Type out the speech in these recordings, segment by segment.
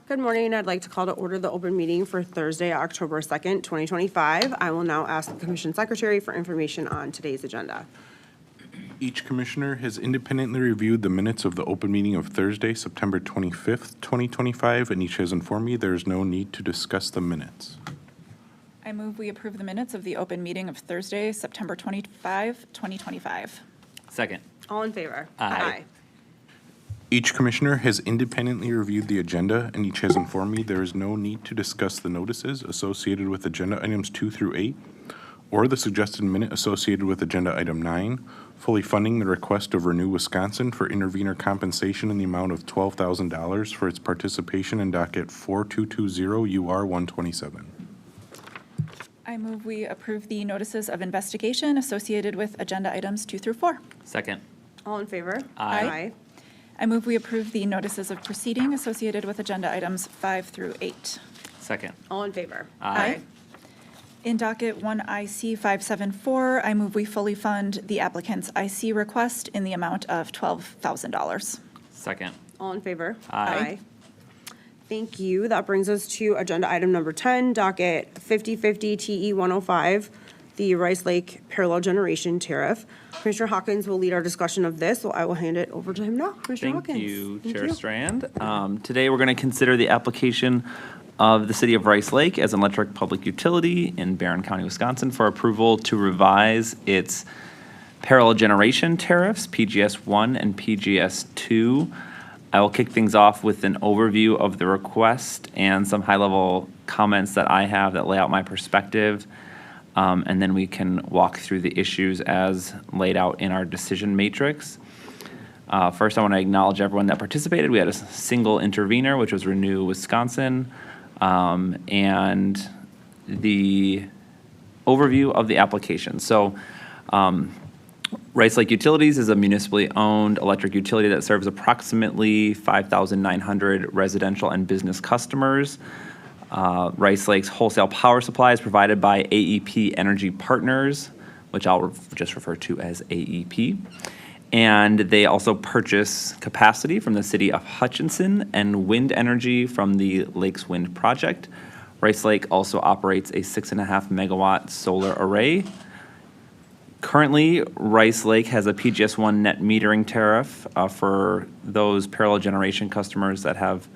Good morning. I'd like to call to order the open meeting for Thursday, October 2nd, 2025. I will now ask the Commission Secretary for information on today's agenda. Each commissioner has independently reviewed the minutes of the open meeting of Thursday, September 25th, 2025, and each has informed me there is no need to discuss the minutes. I move we approve the minutes of the open meeting of Thursday, September 25, 2025. Second. All in favor? Aye. Each commissioner has independently reviewed the agenda, and each has informed me there is no need to discuss the notices associated with agenda items 2 through 8, or the suggested minute associated with agenda item 9, fully funding the request of Renew Wisconsin for intervenor compensation in the amount of $12,000 for its participation in docket 4220 UR 127. I move we approve the notices of investigation associated with agenda items 2 through 4. Second. All in favor? Aye. I move we approve the notices of proceeding associated with agenda items 5 through 8. Second. All in favor? Aye. In docket 1 IC 574, I move we fully fund the applicant's IC request in the amount of $12,000. Second. All in favor? Aye. Thank you. That brings us to agenda item number 10, docket 5050 TE 105, the Rice Lake Parallel Generation Tariff. Commissioner Hawkins will lead our discussion of this, so I will hand it over to him now. Commissioner Thank Hawkins. you, Chair Strand. Today, we're going to consider the application of the City of Rice Lake as an electric public utility in Barron County, Wisconsin, for approval to revise its parallel generation tariffs, PGS 1 and PGS 2. I will kick things off with an overview of the request and some high-level comments that I have that lay out my perspective. And then we can walk through the issues as laid out in our decision matrix. First, I want to acknowledge everyone that participated. We had a single intervener, which was Renew Wisconsin, and the overview of the application. So Rice Lake Utilities is a municipally owned electric utility that serves approximately 5,900 residential and business customers. Rice Lake's wholesale power supply is provided by AEP Energy Partners, which I'll just refer to as AEP. And they also purchase capacity from the city of Hutchinson and wind energy from the Lakes Wind Project. Rice Lake also operates a 6.5 megawatt solar array. Currently, Rice Lake has a PGS 1 net metering tariff for those parallel generation customers that have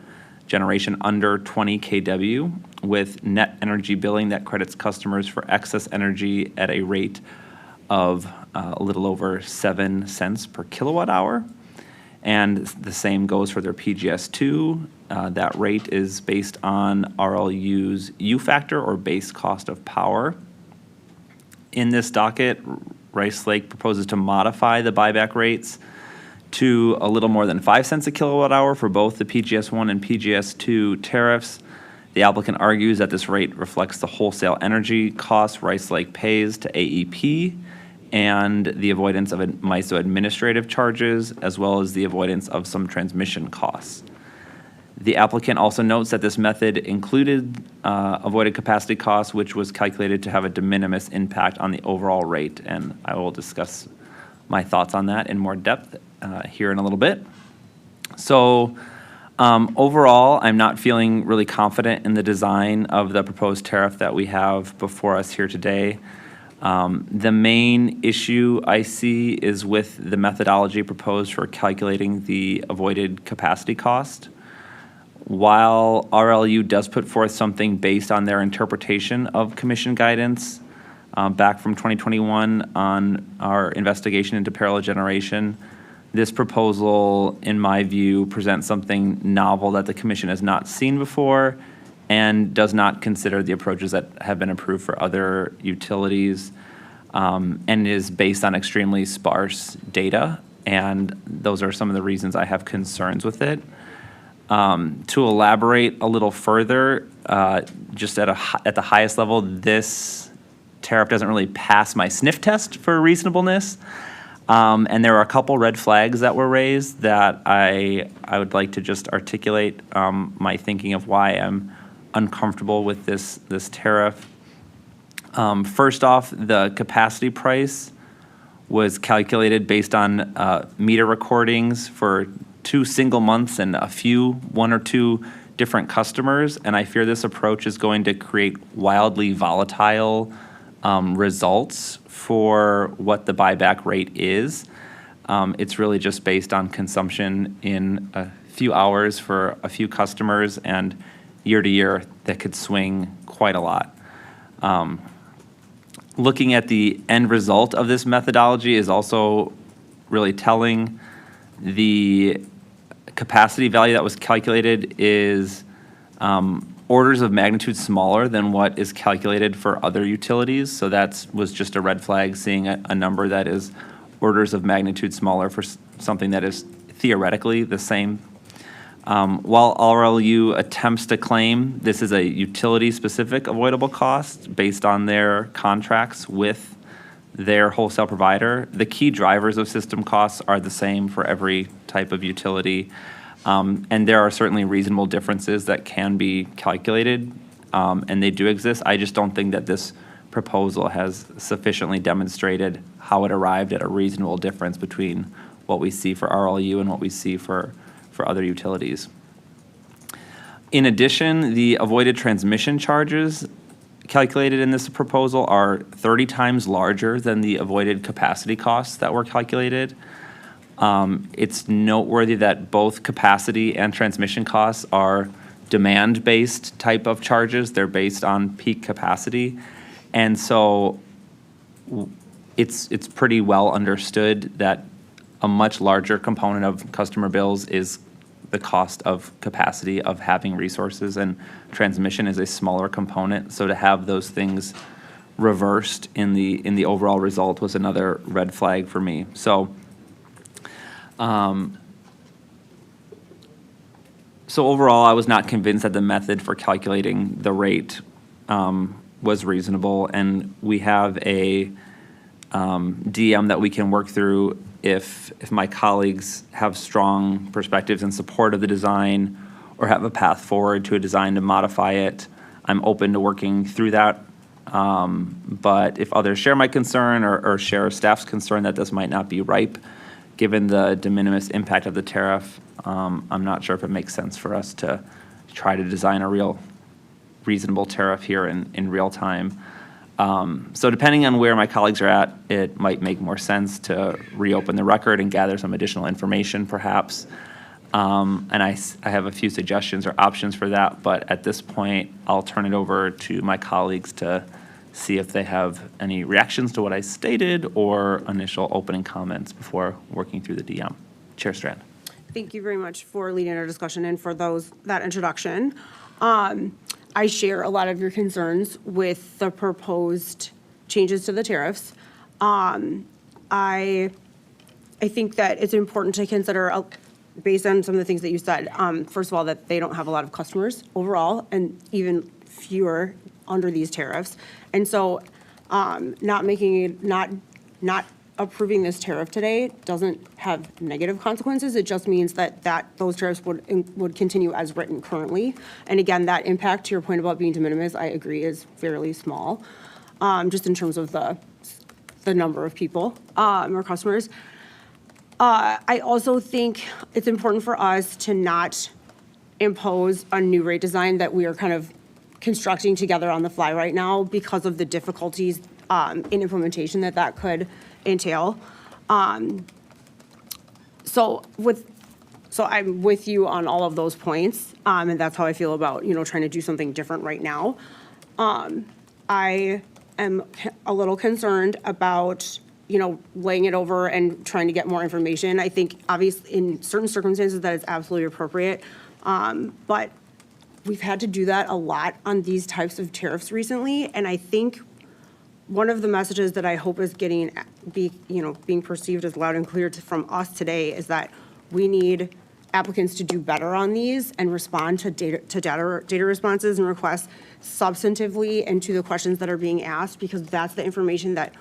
generation under 20 kW, with net energy billing that credits customers for excess energy at a rate of a little over 7 cents per kilowatt hour. And the same goes for their PGS 2. That rate is based on RLU's U factor, or base cost of power. In this docket, Rice Lake proposes to modify the buyback rates to a little more than 5 cents a kilowatt hour for both the PGS 1 and PGS 2 tariffs. The applicant argues that this rate reflects the wholesale energy costs Rice Lake pays to AEP and the avoidance of MISO administrative charges, as well as the avoidance of some transmission costs. The applicant also notes that this method included avoided capacity costs, which was calculated to have a de minimis impact on the overall rate, and I will discuss my thoughts on that in more depth here in a little bit. So overall, I'm not feeling really confident in the design of the proposed tariff that we have before us here today. The main issue I see is with the methodology proposed for calculating the avoided capacity cost. While RLU does put forth something based on their interpretation of commission guidance back from 2021 on our investigation into parallel generation, this proposal, in my view, presents something novel that the commission has not seen before and does not consider the approaches that have been approved for other utilities, and is based on extremely sparse data. And those are some of the reasons I have concerns with it. To elaborate a little further, just at the highest level, this tariff doesn't really pass my sniff test for reasonableness. And there are a couple red flags that were raised that I would like to just articulate my thinking of why I'm uncomfortable with this tariff. First off, the capacity price was calculated based on meter recordings for 2 single months and one or two different customers, and I fear this approach is going to create wildly volatile results for what the buyback rate is. It's really just based on consumption in a few hours for a few customers, and year to year, that could swing quite a lot. Looking at the end result of this methodology is also really telling. The capacity value that was calculated is orders of magnitude smaller than what is calculated for other utilities. So that was just a red flag, seeing a number that is orders of magnitude smaller for something that is theoretically the same. While RLU attempts to claim this is a utility-specific avoidable cost based on their contracts with their wholesale provider, the key drivers of system costs are the same for every type of utility. And there are certainly reasonable differences that can be calculated, and they do exist. I just don't think that this proposal has sufficiently demonstrated how it arrived at a reasonable difference between what we see for RLU and what we see for other utilities. In addition, the avoided transmission charges calculated in this proposal are 30 times larger than the avoided capacity costs that were calculated. It's noteworthy that both capacity and transmission costs are demand-based type of charges. They're based on peak capacity. And so it's pretty well understood that a much larger component of customer bills is the cost of capacity of having resources, and transmission is a smaller component. So to have those things reversed in the overall result was another red flag for me. So so overall, I was not convinced that the method for calculating the rate was reasonable, and we have a DM that we can work through if my colleagues have strong perspectives in support of the design or have a path forward to a design to modify it. I'm open to working through that. But if others share my concern or share staff's concern that this might not be ripe, given the de minimis impact of the tariff, I'm not sure if it makes sense for us to try to design a real reasonable tariff here in real time. So depending on where my colleagues are at, it might make more sense to reopen the record and gather some additional information perhaps. And I have a few suggestions or options for that, but at this point, I'll turn it over to my colleagues to see if they have any reactions to what I stated or initial opening comments before working through the DM. Chair Strand. Thank you very much for leading our discussion and for that introduction. I share a lot of your concerns with the proposed changes to the tariffs. I think that it's important to consider, based on some of the things that you said, first of all, that they don't have a lot of customers overall, and even fewer under these tariffs. And so not approving this tariff today doesn't have negative consequences. It just means that those tariffs would continue as written currently. And again, that impact, to your point about being de minimis, I agree, is fairly small, just in terms of the number of people or customers. I also think it's important for us to not impose a new rate design that we are kind of constructing together on the fly right now because of the difficulties in implementation that could entail. So I'm with you on all of those points, and that's how I feel about, trying to do something different right now. I am a little concerned about, laying it over and trying to get more information. I think obviously in certain circumstances that is absolutely appropriate, but we've had to do that a lot on these types of tariffs recently, and I think one of the messages that I hope is being perceived as loud and clear from us today is that we need applicants to do better on these and respond to data responses and requests substantively and to the questions that are being asked, because that's the information that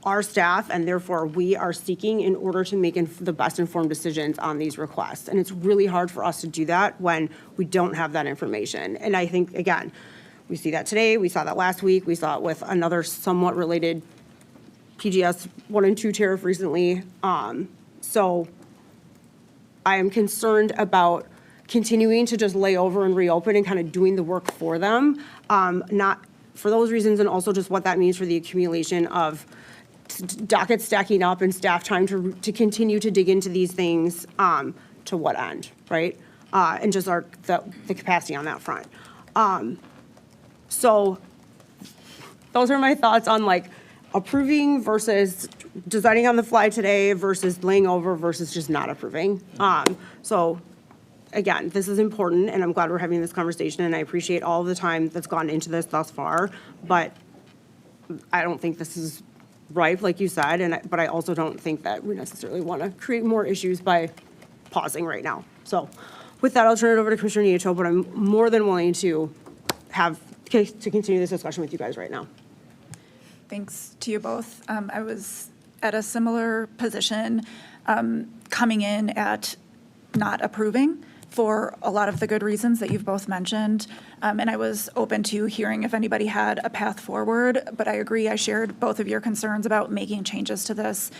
our staff and therefore we are seeking in order to make the best informed decisions on these requests. And it's really hard for us to do that when we don't have that information. And I think, again, we see that today, we saw that last week, we saw it with another somewhat related PGS 1 and 2 tariff recently. So I am concerned about continuing to just lay over and reopen and kind of doing the work for them. Not for those reasons, and also just what that means for the accumulation of dockets stacking up and staff time to continue to dig into these things, to what end, right? And just the capacity on that front. So those are my thoughts on like approving versus designing on the fly today versus laying over versus just not approving. So again, this is important, and I'm glad we're having this conversation, and I appreciate all of the time that's gone into this thus far, but I don't think this is ripe, like you said, but I also don't think that we necessarily want to create more issues by pausing right now. So with that, I'll turn it over to Commissioner Nieto, but I'm more than willing to continue this discussion with you guys right now. Thanks to you both. I was at a similar position, coming in at not approving for a lot of the good reasons that you've both mentioned. And I was open to hearing if anybody had a path forward, but I agree, I shared both of your concerns about making changes to this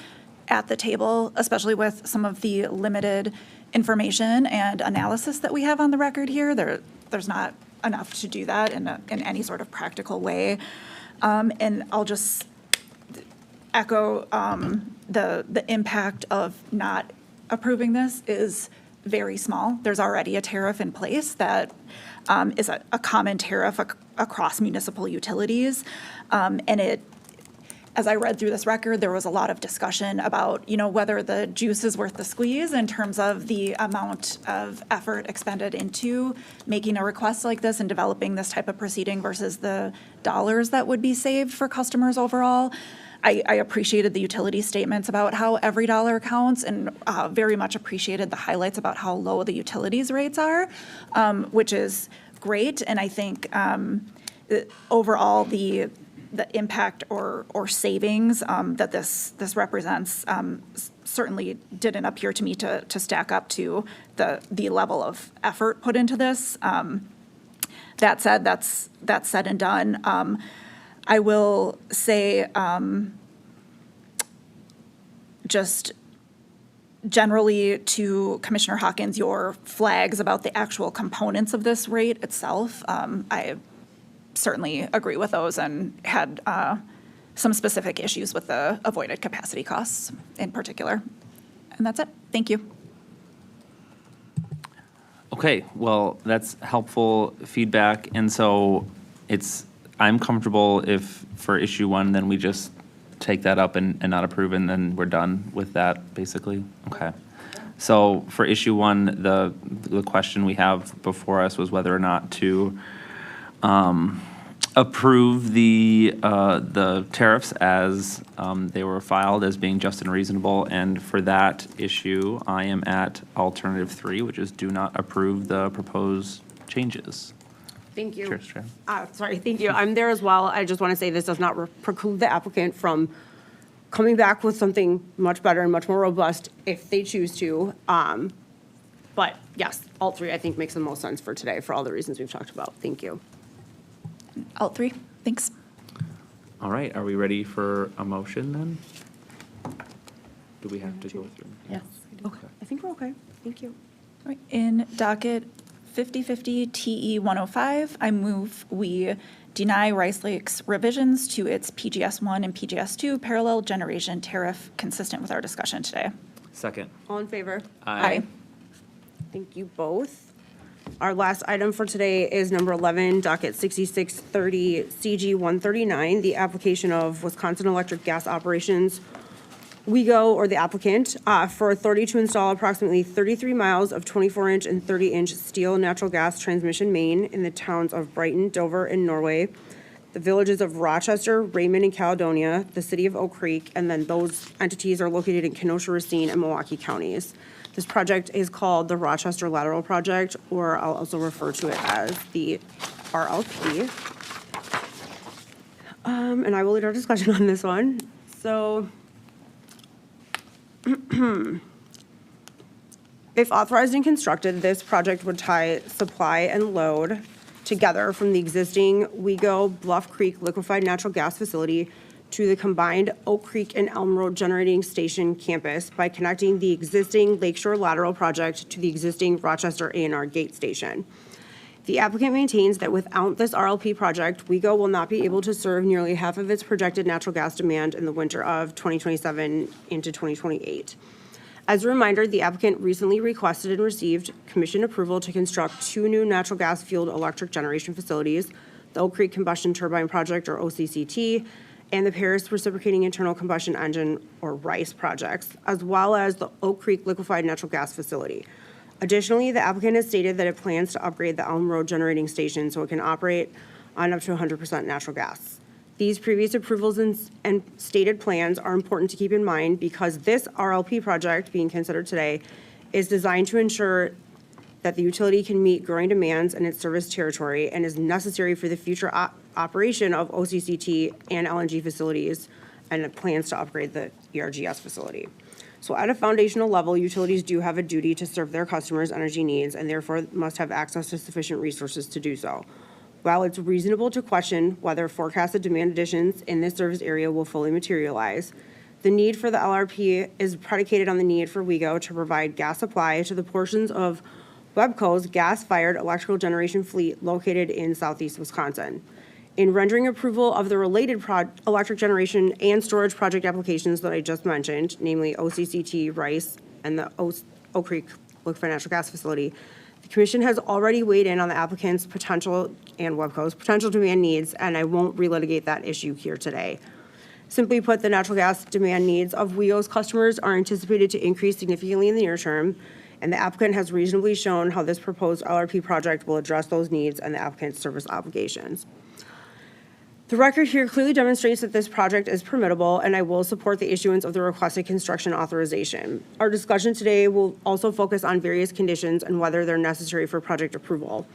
at the table, especially with some of the limited information and analysis that we have on the record here. There's not enough to do that in any sort of practical way. And I'll just echo the impact of not approving this is very small. There's already a tariff in place that is a common tariff across municipal utilities. And as I read through this record, there was a lot of discussion about, whether the juice is worth the squeeze in terms of the amount of effort expended into making a request like this and developing this type of proceeding versus the dollars that would be saved for customers overall. I appreciated the utility statements about how every dollar counts, and very much appreciated the highlights about how low the utilities rates are, which is great. And I think overall the impact or savings that this represents certainly didn't appear to me to stack up to the level of effort put into this. That said, that's said and done. I will say, just generally to Commissioner Hawkins, your flags about the actual components of this rate itself, I certainly agree with those and had some specific issues with the avoided capacity costs in particular. And that's it. Thank you. Okay, well, that's helpful feedback. And so I'm comfortable if for issue 1, then we just take that up and not approve, and then we're done with that, basically? Okay. So for issue 1, the question we have before us was whether or not to approve the tariffs as they were filed as being just and reasonable. And for that issue, I am at alternative 3, which is do not approve the proposed changes. Thank you. Cheers, Chair. Sorry, thank you. I'm there as well. I just want to say this does not preclude the applicant from coming back with something much better and much more robust if they choose to. But yes, alt 3 I think makes the most sense for today for all the reasons we've talked about. Thank you. Alt 3, thanks. All right, are we ready for a motion then? Do we have to go through? Yes. Okay. I think we're okay. Thank you. All right, in docket 5050 TE 105, I move we deny Rice Lake's revisions to its PGS 1 and PGS 2 parallel generation tariff consistent with our discussion today. Second. All in favor? Aye. Thank you both. Our last item for today is number 11, docket 6630 CG 139, the application of Wisconsin Electric Gas Operations WEGO, or the applicant, for authority to install approximately 33 miles of 24-inch and 30-inch steel natural gas transmission main in the towns of Brighton, Dover, and Norway, the villages of Rochester, Raymond, and Caledonia, the city of Oak Creek, and then those entities are located in Kenosha, Racine, and Milwaukee counties. This project is called the Rochester Lateral Project, or I'll also refer to it as the RLP. And I will lead our discussion on this one. So, if authorized and constructed, this project would tie supply and load together from the existing WEGO Bluff Creek liquefied natural gas facility to the combined Oak Creek and Elm Road Generating Station campus by connecting the existing Lakeshore Lateral project to the existing Rochester A&R Gate Station. The applicant maintains that without this RLP project, WEGO will not be able to serve nearly half of its projected natural gas demand in the winter of 2027 into 2028. As a reminder, the applicant recently requested and received commission approval to construct 2 new natural gas-fueled electric generation facilities, the Oak Creek Combustion Turbine Project, or OCCT, and the Paris Reciprocating Internal Combustion Engine, or RICE projects, as well as the Oak Creek Liquefied Natural Gas Facility. Additionally, the applicant has stated that it plans to upgrade the Elm Road Generating Station so it can operate on up to 100% natural gas. These previous approvals and stated plans are important to keep in mind because this RLP project being considered today is designed to ensure that the utility can meet growing demands in its service territory and is necessary for the future operation of OCCT and LNG facilities, and it plans to upgrade the ERGS facility. So at a foundational level, utilities do have a duty to serve their customers' energy needs and therefore must have access to sufficient resources to do so. While it's reasonable to question whether forecasted demand additions in this service area will fully materialize, the need for the LRP is predicated on the need for WEGO to provide gas supply to the portions of WEBCO's gas-fired electrical generation fleet located in southeast Wisconsin. In rendering approval of the related electric generation and storage project applications that I just mentioned, namely OCCT, RICE, and the Oak Creek Liquefied Natural Gas Facility, the commission has already weighed in on the applicant's potential and WEBCO's potential demand needs, and I won't relitigate that issue here today. Simply put, the natural gas demand needs of WEO's customers are anticipated to increase significantly in the near term, and the applicant has reasonably shown how this proposed LRP project will address those needs and the applicant's service obligations. The record here clearly demonstrates that this project is permittable, and I will support the issuance of the requested construction authorization. Our discussion today will also focus on various conditions and whether they're necessary for project approval.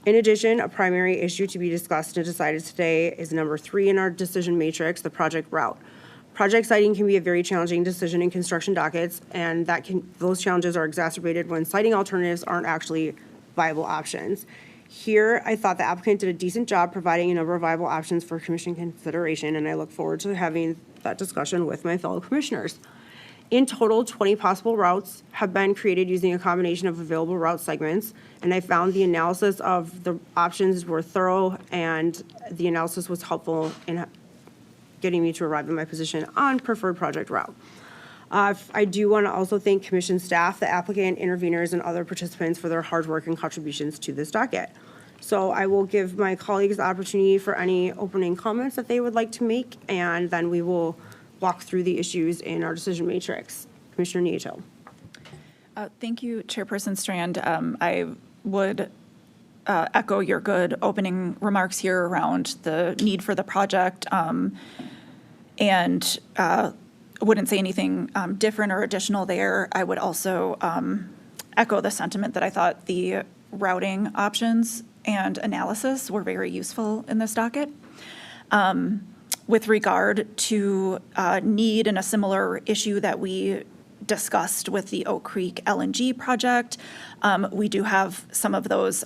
In addition, a primary issue to be discussed and decided today is number 3 in our decision matrix, the project route. Project siting can be a very challenging decision in construction dockets, and those challenges are exacerbated when siting alternatives aren't actually viable options. Here, I thought the applicant did a decent job providing a number of viable options for commission consideration, and I look forward to having that discussion with my fellow commissioners. In total, 20 possible routes have been created using a combination of available route segments, and I found the analysis of the options were thorough, and the analysis was helpful in getting me to arrive at my position on preferred project route. I do want to also thank commission staff, the applicant, interveners, and other participants for their hard work and contributions to this docket. So I will give my colleagues the opportunity for any opening comments that they would like to make, and then we will walk through the issues in our decision matrix. Commissioner Nieto. Thank you, Chairperson Strand. I would echo your good opening remarks here around the need for the project, and wouldn't say anything different or additional there. I would also echo the sentiment that I thought the routing options and analysis were very useful in this docket. With regard to need and a similar issue that we discussed with the Oak Creek LNG project, we do have some of those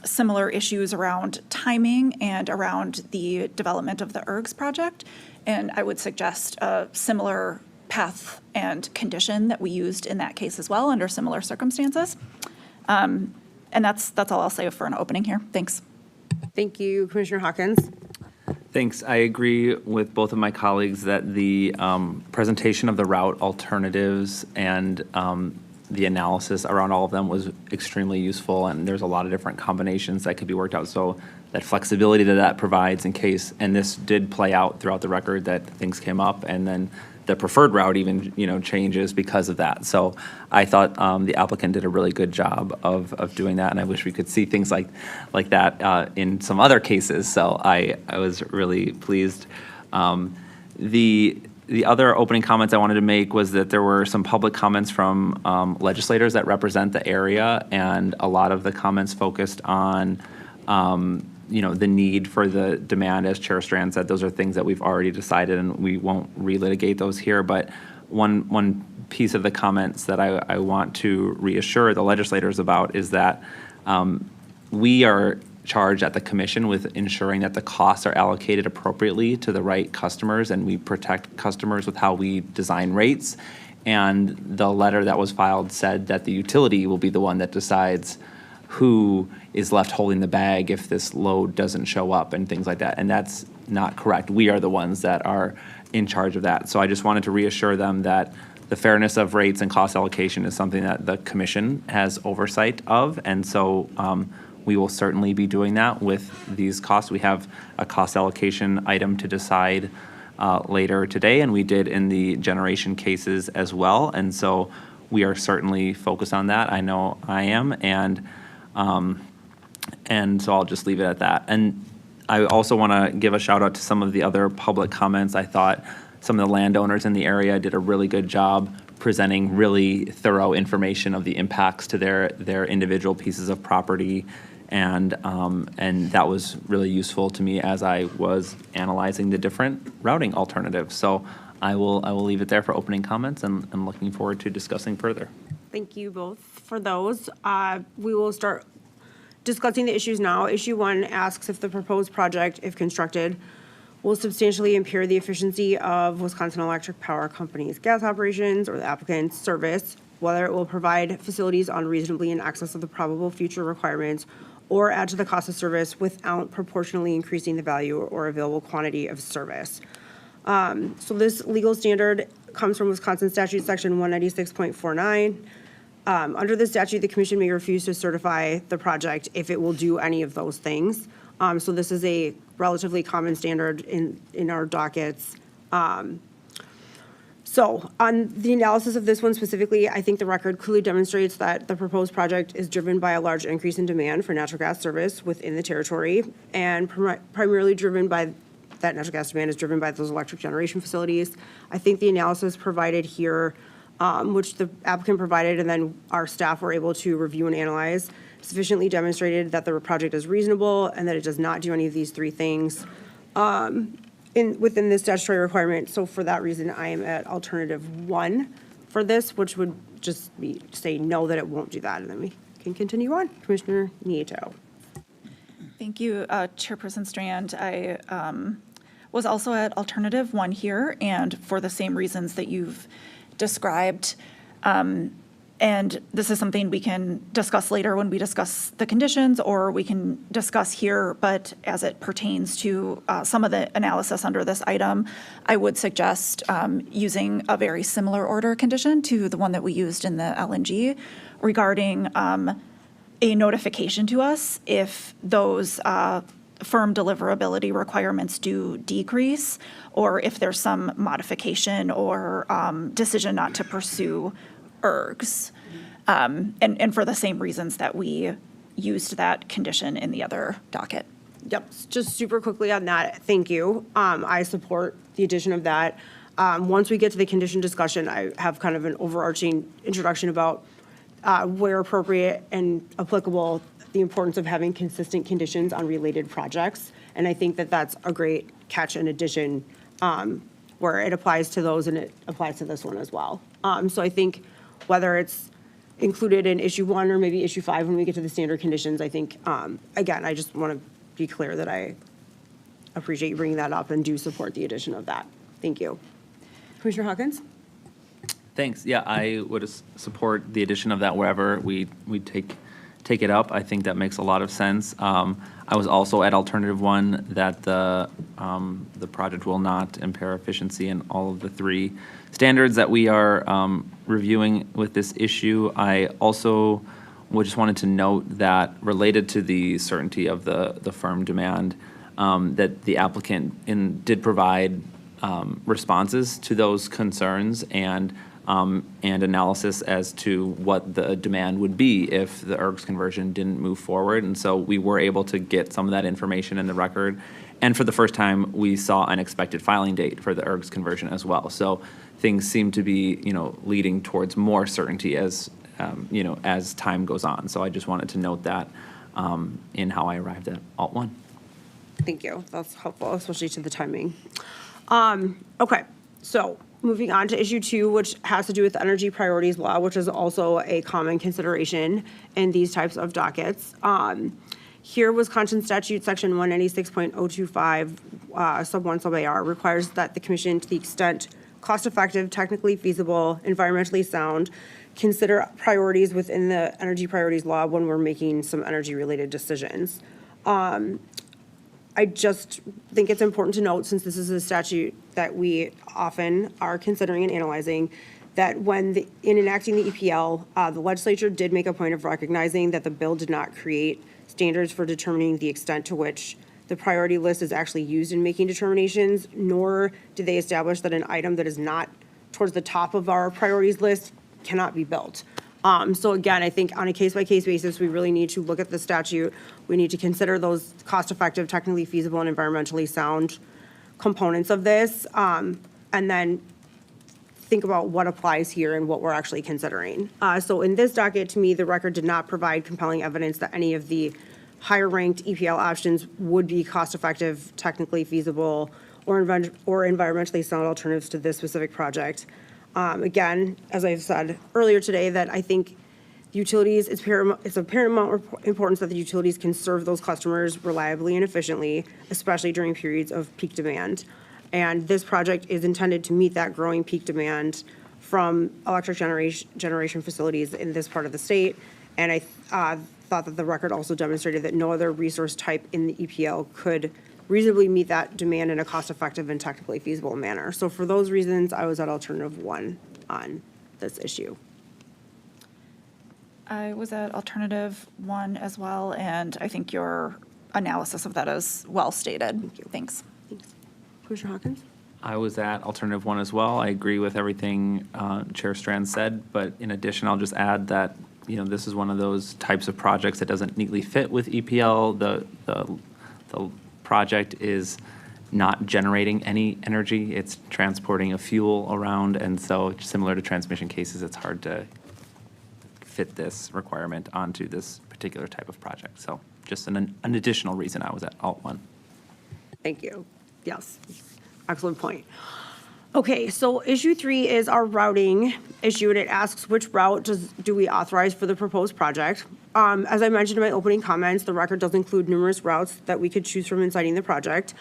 similar issues around timing and around the development of the ERGS project. And I would suggest a similar path and condition that we used in that case as well under similar circumstances. And that's all I'll say for an opening here. Thanks. Thank you, Commissioner Hawkins. Thanks. I agree with both of my colleagues that the presentation of the route alternatives and the analysis around all of them was extremely useful, and there's a lot of different combinations that could be worked out. So that flexibility that provides in case, and this did play out throughout the record that things came up, and then the preferred route even, changes because of that. So I thought the applicant did a really good job of doing that, and I wish we could see things like that in some other cases. So I was really pleased. The other opening comments I wanted to make was that there were some public comments from legislators that represent the area, and a lot of the comments focused on the need for the demand. As Chair Strand said, those are things that we've already decided, and we won't relitigate those here. But one piece of the comments that I want to reassure the legislators about is that we are charged at the commission with ensuring that the costs are allocated appropriately to the right customers, and we protect customers with how we design rates. And the letter that was filed said that the utility will be the one that decides who is left holding the bag if this load doesn't show up and things like that. And that's not correct. We are the ones that are in charge of that. So I just wanted to reassure them that the fairness of rates and cost allocation is something that the commission has oversight of. And so we will certainly be doing that with these costs. We have a cost allocation item to decide later today, and we did in the generation cases as well. And so we are certainly focused on that. I know I am, and so I'll just leave it at that. And I also want to give a shout out to some of the other public comments. I thought some of the landowners in the area did a really good job presenting really thorough information of the impacts to their individual pieces of property. And that was really useful to me as I was analyzing the different routing alternatives. So I will leave it there for opening comments, and looking forward to discussing further. Thank you both for those. We will start discussing the issues now. Issue 1 asks if the proposed project, if constructed, will substantially impair the efficiency of Wisconsin Electric Power Company's gas operations or the applicant's service, whether it will provide facilities unreasonably in excess of the probable future requirements, or add to the cost of service without proportionally increasing the value or available quantity of service. So this legal standard comes from Wisconsin statute section 196.49. Under the statute, the commission may refuse to certify the project if it will do any of those things. So this is a relatively common standard in our dockets. So on the analysis of this one specifically, I think the record clearly demonstrates that the proposed project is driven by a large increase in demand for natural gas service within the territory, and primarily driven by that natural gas demand is driven by those electric generation facilities. I think the analysis provided here, which the applicant provided and then our staff were able to review and analyze, sufficiently demonstrated that the project is reasonable and that it does not do any of these three things within this statutory requirement. So for that reason, I am at alternative 1 for this, which would just be say no, that it won't do that, and then we can continue on. Commissioner Nieto. Thank you, Chairperson Strand. I was also at alternative 1 here, and for the same reasons that you've described. And this is something we can discuss later when we discuss the conditions, or we can discuss here, but as it pertains to some of the analysis under this item, I would suggest using a very similar order condition to the one that we used in the LNG regarding a notification to us if those firm deliverability requirements do decrease, or if there's some modification or decision not to pursue ERGs, and for the same reasons that we used that condition in the other docket. Yep, just super quickly on that, thank you. I support the addition of that. Once we get to the condition discussion, I have kind of an overarching introduction about where appropriate and applicable, the importance of having consistent conditions on related projects. And I think that that's a great catch and addition where it applies to those and it applies to this one as well. So I think whether it's included in issue 1 or maybe issue 5 when we get to the standard conditions, I think, again, I just want to be clear that I appreciate you bringing that up and do support the addition of that. Thank you. Commissioner Hawkins? Thanks. Yeah, I would support the addition of that wherever we take it up. I think that makes a lot of sense. I was also at alternative 1 that the project will not impair efficiency in all of the 3 standards that we are reviewing with this issue. I also just wanted to note that related to the certainty of the firm demand, that the applicant did provide responses to those concerns and analysis as to what the demand would be if the ERGS conversion didn't move forward. And so we were able to get some of that information in the record. And for the first time, we saw an expected filing date for the ERGS conversion as well. So things seem to be, leading towards more certainty as time goes on. So I just wanted to note that in how I arrived at Alt 1. Thank you. That's helpful, especially to the timing. Okay, so moving on to issue 2, which has to do with the energy priorities law, which is also a common consideration in these types of dockets. Here, Wisconsin statute, section 196.025, sub 1, sub AR, requires that the commission, to the extent cost-effective, technically feasible, environmentally sound, consider priorities within the energy priorities law when we're making some energy-related decisions. I just think it's important to note, since this is a statute that we often are considering and analyzing, that when, in enacting the EPL, the legislature did make a point of recognizing that the bill did not create standards for determining the extent to which the priority list is actually used in making determinations, nor did they establish that an item that is not towards the top of our priorities list cannot be built. So again, I think on a case-by-case basis, we really need to look at the statute. We need to consider those cost-effective, technically feasible, and environmentally sound components of this, and then think about what applies here and what we're actually considering. So in this docket, to me, the record did not provide compelling evidence that any of the higher-ranked EPL options would be cost-effective, technically feasible, or environmentally sound alternatives to this specific project. Again, as I've said earlier today, that I think utilities, it's of paramount importance that the utilities can serve those customers reliably and efficiently, especially during periods of peak demand. And this project is intended to meet that growing peak demand from electric generation facilities in this part of the state. And I thought that the record also demonstrated that no other resource type in the EPL could reasonably meet that demand in a cost-effective and technically feasible manner. So for those reasons, I was at alternative 1 on this issue. I was at alternative 1 as well, and I think your analysis of that is well stated. Thank you. Thanks. Thanks. Commissioner Hawkins? I was at alternative 1 as well. I agree with everything Chair Strand said, but in addition, I'll just add that, this is one of those types of projects that doesn't neatly fit with EPL. The project is not generating any energy. It's transporting a fuel around, and so similar to transmission cases, it's hard to fit this requirement onto this particular type of project. So just an additional reason I was at alt 1. Thank you. Yes, excellent point. Okay, so issue 3 is our routing issue, and it asks which route do we authorize for the proposed project. As I mentioned in my opening comments, the record does include numerous routes that we could choose from in citing the project.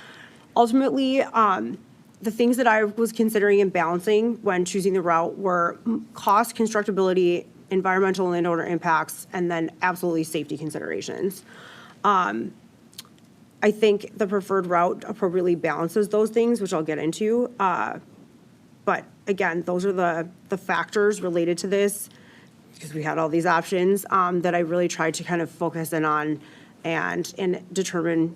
Ultimately, the things that I was considering and balancing when choosing the route were cost, constructability, environmental and landowner impacts, and then absolutely safety considerations. I think the preferred route appropriately balances those things, which I'll get into. But again, those are the factors related to this, because we had all these options, that I really tried to kind of focus in on and determine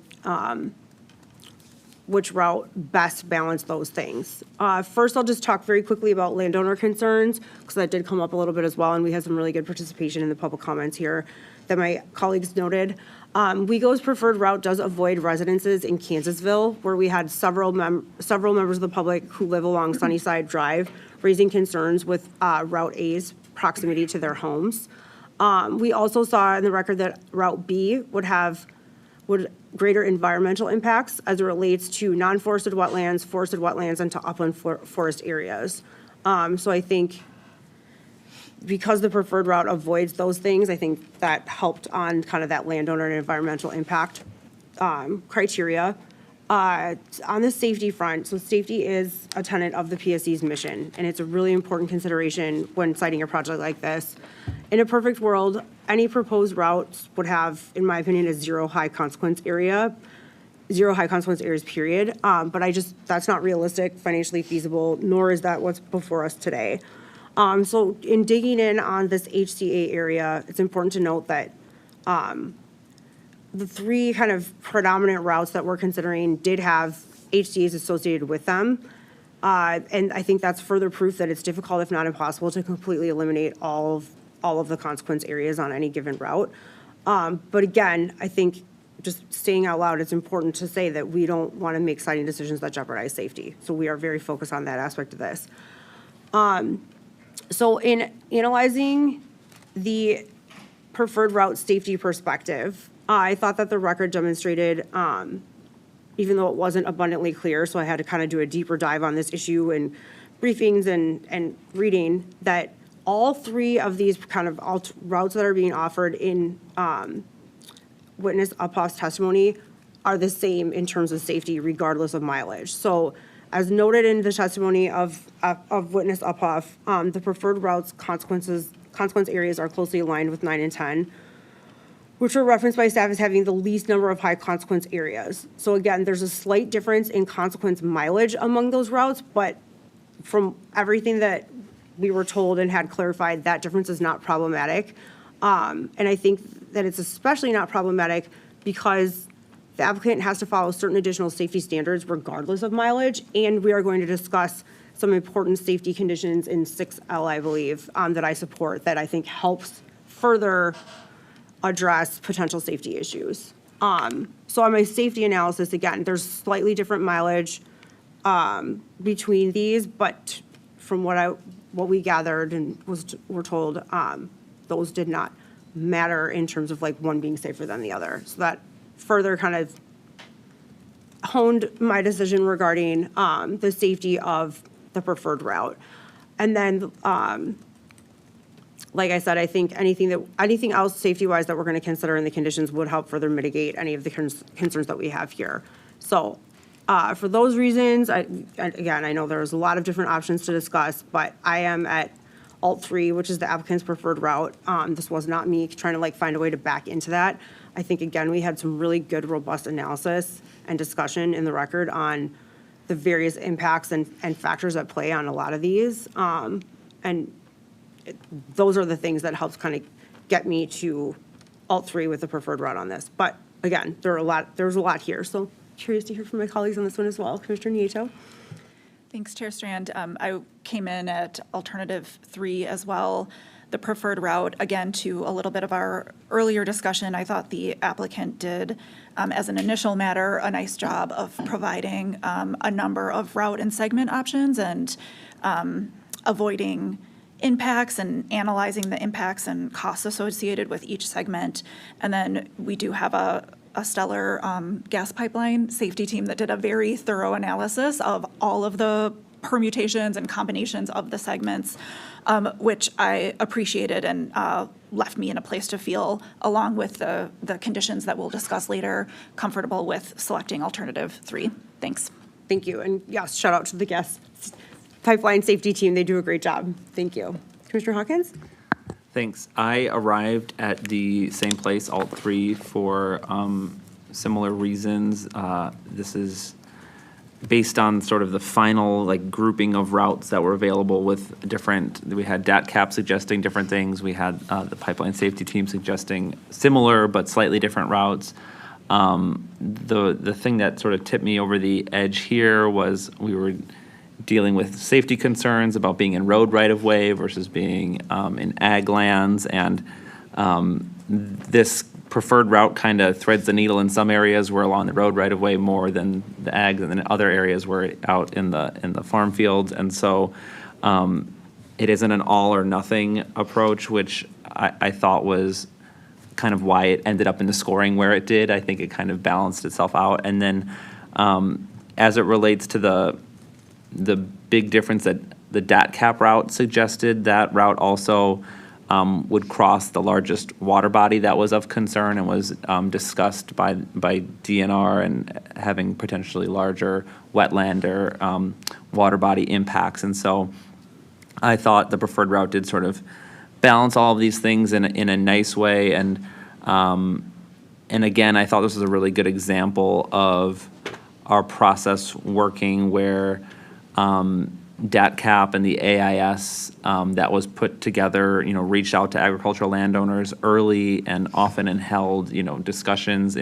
which route best balanced those things. First, I'll just talk very quickly about landowner concerns, because that did come up a little bit as well, and we had some really good participation in the public comments here that my colleagues noted. WEGO's preferred route does avoid residences in Kansasville, where we had several members of the public who live along Sunnyside Drive raising concerns with Route A's proximity to their homes. We also saw in the record that Route B would greater environmental impacts as it relates to non-forested wetlands, forested wetlands, and to upland forest areas. So I think because the preferred route avoids those things, I think that helped on kind of that landowner and environmental impact criteria. On the safety front, so safety is a tenet of the PSC's mission, and it's a really important consideration when citing a project like this. In a perfect world, any proposed routes would have, in my opinion, a zero high consequence areas, period. But that's not realistic, financially feasible, nor is that what's before us today. So in digging in on this HCA area, it's important to note that the 3 kind of predominant routes that we're considering did have HCAs associated with them. And I think that's further proof that it's difficult, if not impossible, to completely eliminate all of the consequence areas on any given route. But again, I think just saying out loud, it's important to say that we don't want to make siting decisions that jeopardize safety. So we are very focused on that aspect of this. So in analyzing the preferred route safety perspective, I thought that the record demonstrated, even though it wasn't abundantly clear, so I had to kind of do a deeper dive on this issue and briefings and reading, that all 3 of these kind of routes that are being offered in witness Uphoff's testimony are the same in terms of safety regardless of mileage. So as noted in the testimony of witness Uphoff, the preferred routes consequence areas are closely aligned with 9 and 10, which were referenced by staff as having the least number of high consequence areas. So again, there's a slight difference in consequence mileage among those routes, but from everything that we were told and had clarified, that difference is not problematic. And I think that it's especially not problematic because the applicant has to follow certain additional safety standards regardless of mileage, and we are going to discuss some important safety conditions in 6L, I believe, that I support, that I think helps further address potential safety issues. So on my safety analysis, again, there's slightly different mileage between these, but from what we gathered and were told, those did not matter in terms of like one being safer than the other. So that further kind of honed my decision regarding the safety of the preferred route. And then, like I said, I think anything else safety-wise that we're going to consider in the conditions would help further mitigate any of the concerns that we have here. So for those reasons, again, I know there's a lot of different options to discuss, but I am at Alt 3, which is the applicant's preferred route. This was not me trying to like find a way to back into that. I think, again, we had some really good, robust analysis and discussion in the record on the various impacts and factors at play on a lot of these. Those are the things that helps kind of get me to Alt 3 with the preferred route on this. But again, there's a lot here. So curious to hear from my colleagues on this one as well. Commissioner Nieto. Thanks, Chair Strand. I came in at alternative 3 as well. The preferred route, again, to a little bit of our earlier discussion, I thought the applicant did, as an initial matter, a nice job of providing a number of route and segment options and avoiding impacts and analyzing the impacts and costs associated with each segment. And then we do have a stellar gas pipeline safety team that did a very thorough analysis of all of the permutations and combinations of the segments, which I appreciated and left me in a place to feel, along with the conditions that we'll discuss later, comfortable with selecting alternative 3. Thanks. Thank you. And yes, shout out to the gas pipeline safety team. They do a great job. Thank you. Commissioner Hawkins? Thanks. I arrived at the same place, Alt 3, for similar reasons. This is based on sort of the final like grouping of routes that were available with we had DATCAP suggesting different things. We had the pipeline safety team suggesting similar but slightly different routes. The thing that sort of tipped me over the edge here was we were dealing with safety concerns about being in road right-of-way versus being in ag lands, and this preferred route kind of threads the needle in some areas. We're along the road right-of-way more than the ag, and then other areas we're out in the farm fields, and so it isn't an all-or-nothing approach, which I thought was kind of why it ended up in the scoring where it did. I think it kind of balanced itself out. And then as it relates to the big difference that the DATCAP route suggested, that route also would cross the largest water body that was of concern and was discussed by DNR and having potentially larger wetland or water body impacts. And so I thought the preferred route did sort of balance all of these things in a nice way. And again, I thought this was a really good example of our process working where DATCAP and the AIS that was put together, reached out to agricultural landowners early and often and held, discussions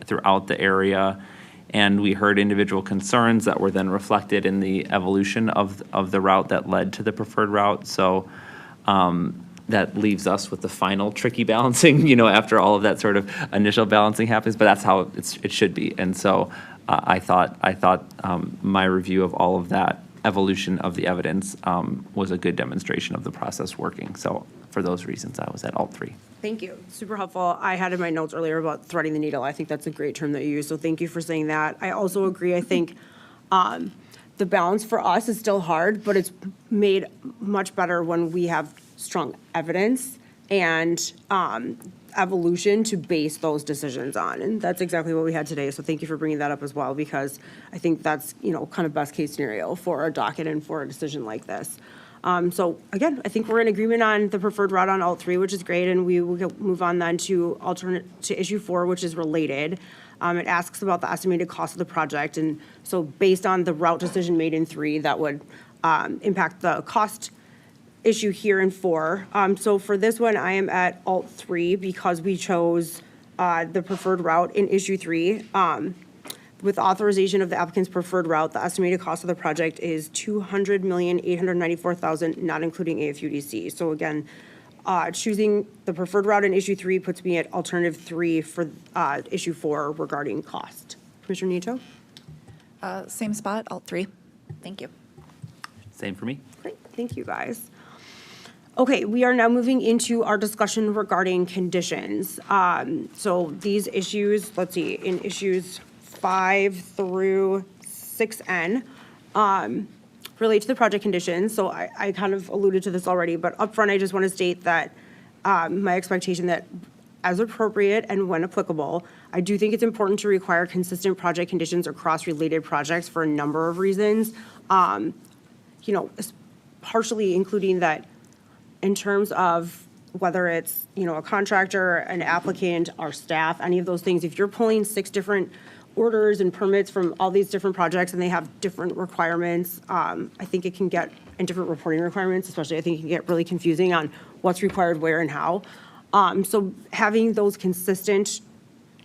throughout the area. And we heard individual concerns that were then reflected in the evolution of the route that led to the preferred route. So that leaves us with the final tricky balancing, after all of that sort of initial balancing happens, but that's how it should be. And so I thought my review of all of that evolution of the evidence was a good demonstration of the process working. So for those reasons, I was at Alt 3. Thank you. Super helpful. I had in my notes earlier about threading the needle. I think that's a great term that you use, so thank you for saying that. I also agree. I think the balance for us is still hard, but it's made much better when we have strong evidence and evolution to base those decisions on. And that's exactly what we had today. So thank you for bringing that up as well, because I think that's, kind of best case scenario for a docket and for a decision like this. So again, I think we're in agreement on the preferred route on alt 3, which is great. And we will move on then to issue 4, which is related. It asks about the estimated cost of the project. And so based on the route decision made in 3, that would impact the cost issue here in 4. So for this one, I am at alt 3 because we chose the preferred route in issue 3. With authorization of the applicant's preferred route, the estimated cost of the project is $200,894,000, not including AFUDC. So again, choosing the preferred route in issue 3 puts me at alternative 3 for issue 4 regarding cost. Commissioner Nieto? Same spot, alt 3. Thank you. Same for me. Great, thank you, guys. Okay, we are now moving into our discussion regarding conditions. So these issues, let's see, in issues 5 through 6N, relate to the project conditions. So I kind of alluded to this already, but upfront, I just want to state that my expectation that as appropriate and when applicable, I do think it's important to require consistent project conditions across related projects for a number of reasons. Partially including that in terms of whether it's, a contractor, an applicant, our staff, any of those things, if you're pulling 6 different orders and permits from all these different projects and they have different requirements, I think it can get, and different reporting requirements, especially, I think it can get really confusing on what's required where and how. So having those consistent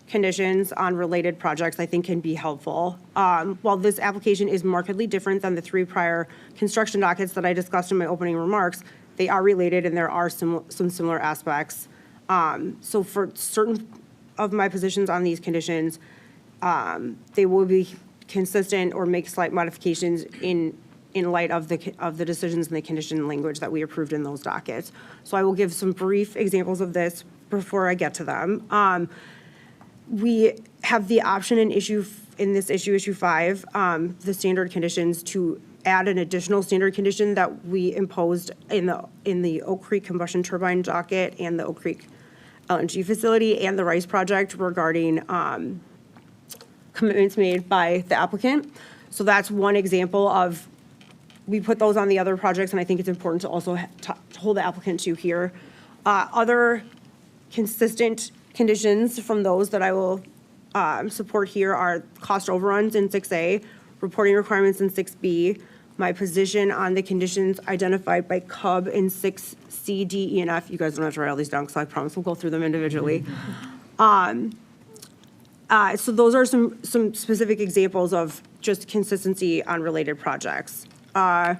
conditions on related projects, I think, can be helpful. While this application is markedly different than the 3 prior construction dockets that I discussed in my opening remarks, they are related and there are some similar aspects. So for certain of my positions on these conditions, they will be consistent or make slight modifications in light of the decisions and the condition language that we approved in those dockets. So I will give some brief examples of this before I get to them. We have the option in issue 5, the standard conditions, to add an additional standard condition that we imposed in the Oak Creek combustion turbine docket and the Oak Creek LNG facility and the Rice project regarding commitments made by the applicant. So that's one example of, we put those on the other projects, and I think it's important to also hold the applicant to here. Other consistent conditions from those that I will support here are cost overruns in 6A, reporting requirements in 6B, my position on the conditions identified by CUB in 6C, D, E, and F. You guys don't have to write all these down, because I promise we'll go through them individually. So those are some specific examples of just consistency on related projects. I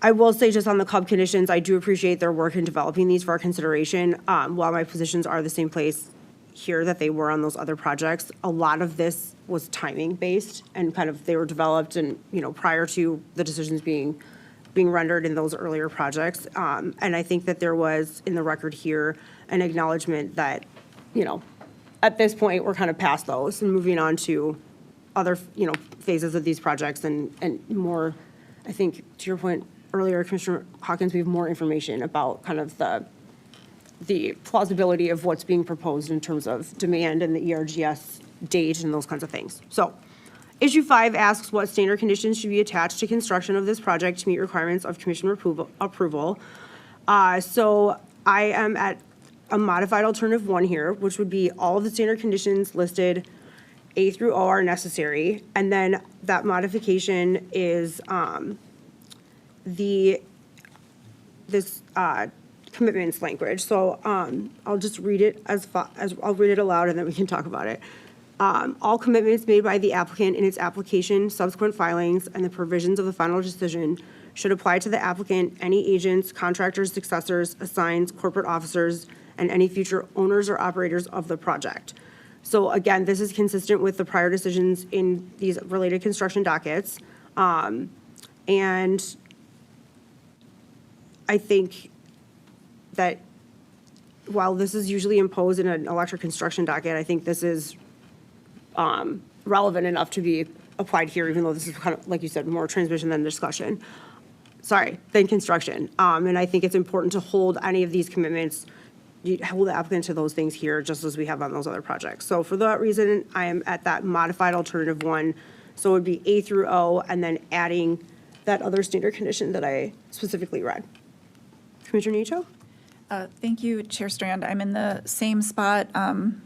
will say, just on the CUB conditions, I do appreciate their work in developing these for our consideration. While my positions are the same place here that they were on those other projects, a lot of this was timing based and kind of, they were developed and, prior to the decisions being rendered in those earlier projects. And I think that there was, in the record here, an acknowledgement that, at this point, we're kind of past those and moving on to other, phases of these projects and more, I think, to your point earlier, Commissioner Hawkins, we have more information about kind of the plausibility of what's being proposed in terms of demand and the ERGS date and those kinds of things. So issue 5 asks what standard conditions should be attached to construction of this project to meet requirements of commission approval. So I am at a modified alternative 1 here, which would be all of the standard conditions listed A through O are necessary. And then that modification is this commitments language. So I'll just read it I'll read it aloud and then we can talk about it. All commitments made by the applicant in its application, subsequent filings, and the provisions of the final decision should apply to the applicant, any agents, contractors, successors, assigns, corporate officers, and any future owners or operators of the project. So again, this is consistent with the prior decisions in these related construction dockets. And I think that while this is usually imposed in an electric construction docket, I think this is relevant enough to be applied here, even though this is kind of, like you said, more transmission than discussion. than construction. And I think it's important to hold any of these commitments, you hold the applicant to those things here, just as we have on those other projects. So for that reason, I am at that modified alternative 1. So it would be A through O, and then adding that other standard condition that I specifically read. Commissioner Nieto? Thank you, Chair Strand. I'm in the same spot,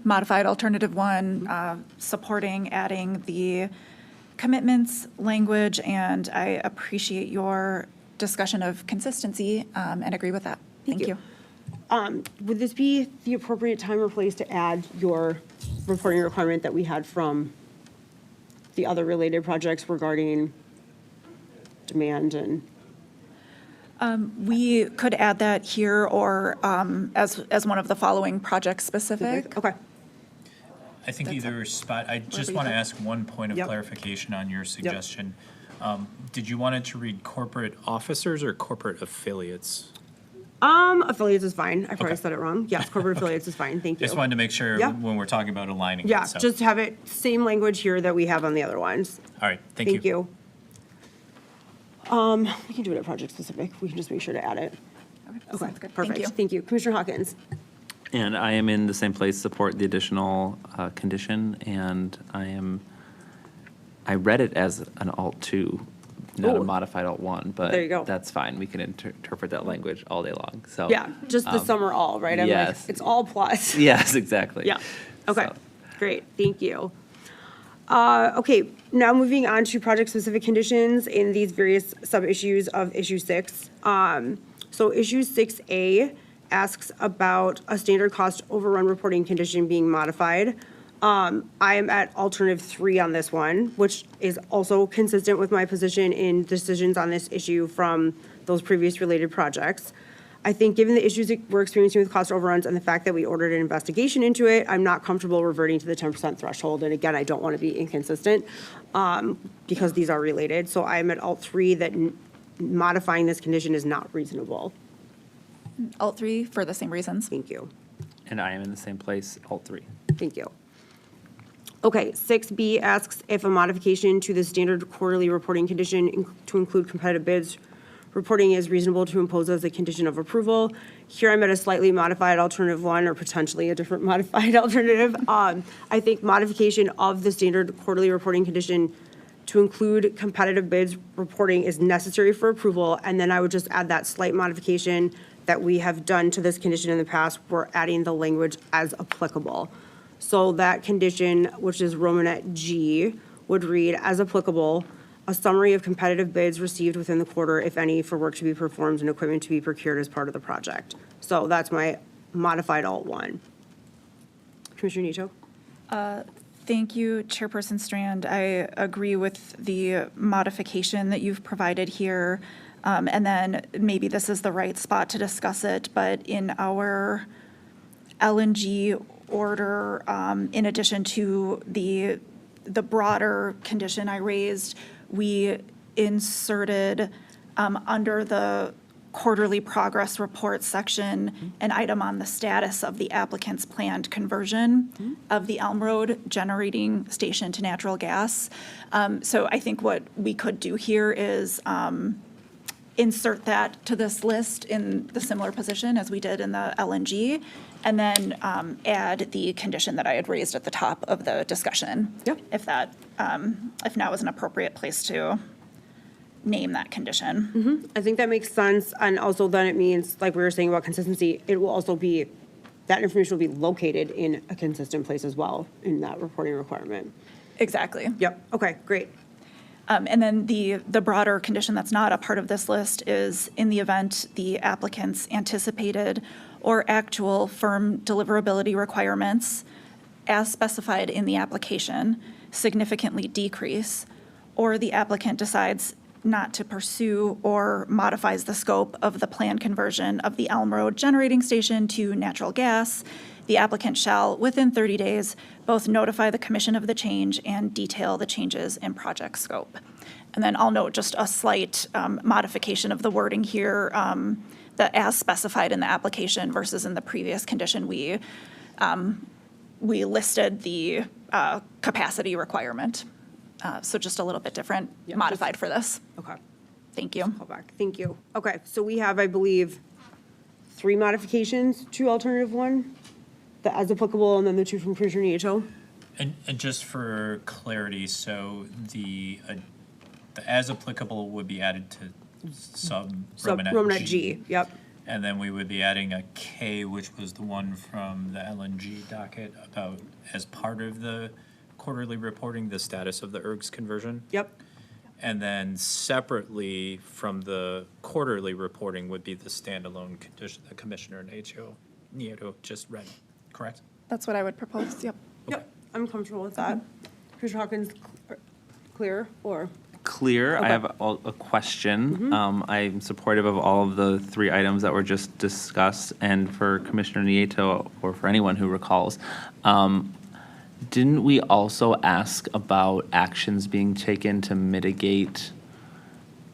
modified alternative 1, supporting adding the commitments language, and I appreciate your discussion of consistency and agree with that. Thank you. Would this be the appropriate time or place to add your reporting requirement that we had from the other related projects regarding demand and? We could add that here or as one of the following project specific. Okay. I think either spot, I just want to ask one point of Yep. clarification on your suggestion. Did you want it to read corporate officers or corporate affiliates? Affiliates is fine. I probably Okay. said it wrong. Yes, corporate affiliates is fine. Thank you. Just wanted to make sure Yeah. when we're talking about aligning. Yeah, it, so. just have it, same language here that we have on the other ones. All right, thank you. Thank you. We can do it at project specific. We can just make sure to add it. Okay, Sounds good. perfect. Thank you. Thank you. Commissioner Hawkins? And I am in the same place, support the additional condition, and I read it as an Alt 2, not a Ooh. modified Alt 1, but There you go. that's fine. We can interpret that language all day long, so. Yeah, just the sum or all, right? I'm like, yes. it's all plus. Yes, exactly. Yeah, okay, So, great, thank you. Okay, now moving on to project-specific conditions in these various sub-issues of issue 6. So issue 6A asks about a standard cost overrun reporting condition being modified. I am at alternative 3 on this one, which is also consistent with my position in decisions on this issue from those previous related projects. I think given the issues that we're experiencing with cost overruns and the fact that we ordered an investigation into it, I'm not comfortable reverting to the 10% threshold. And again, I don't want to be inconsistent because these are related. So I'm at alt 3 that modifying this condition is not reasonable. Alt 3 for the same reasons. Thank you. And I am in the same place, Alt 3. Thank you. Okay, 6B asks if a modification to the standard quarterly reporting condition to include competitive bids reporting is reasonable to impose as a condition of approval. Here I'm at a slightly modified alternative 1 or potentially a different modified alternative. I think modification of the standard quarterly reporting condition to include competitive bids reporting is necessary for approval. And then I would just add that slight modification that we have done to this condition in the past. We're adding the language as applicable. So that condition, which is Romanet G, would read as applicable, a summary of competitive bids received within the quarter, if any, for work to be performed and equipment to be procured as part of the project. So that's my modified alt 1. Commissioner Nieto? Thank you, Chairperson Strand. I agree with the modification that you've provided here. And then maybe this is the right spot to discuss it, but in our LNG order, in addition to the broader condition I raised, we inserted under the quarterly progress report section an item on the status of the applicant's planned conversion of the Elm Road generating station to natural gas. So I think what we could do here is insert that to this list in the similar position as we did in the LNG, and then add the condition that I had raised at the top of the discussion. Yep. If that, if now is an appropriate place to name that condition. I think that makes sense. And also then it means, like we were saying about consistency, it will also be, that information will be located in a consistent place as well in that reporting requirement. Exactly. Yep, okay, great. And then the broader condition that's not a part of this list is in the event the applicant's anticipated or actual firm deliverability requirements as specified in the application significantly decrease, or the applicant decides not to pursue or modifies the scope of the planned conversion of the Elm Road generating station to natural gas, the applicant shall, within 30 days, both notify the commission of the change and detail the changes in project scope. And then I'll note just a slight modification of the wording here, that as specified in the application versus in the previous condition, we listed the capacity requirement. So just a little bit different, Yeah, modified for this. Okay. Thank you. Call back. Thank you. Okay, so we have, I believe, 3 modifications to alternative 1, the as applicable, and then the 2 from Commissioner Nieto. And just for clarity, so the as applicable would be added to Romanet G, yep. And then we would be adding a K, which was the one from the LNG docket about as part of the quarterly reporting, the status of the ERG's conversion. Yep. And then separately from the quarterly reporting would be the standalone condition that Commissioner Nieto just read, correct? That's what I would propose, yep. Yep, I'm comfortable with that. Commissioner Hawkins, clear, or? Clear. I Okay. have a question. I'm supportive of all of the 3 items that were just discussed, and for Commissioner Nieto, or for anyone who recalls, didn't we also ask about actions being taken to mitigate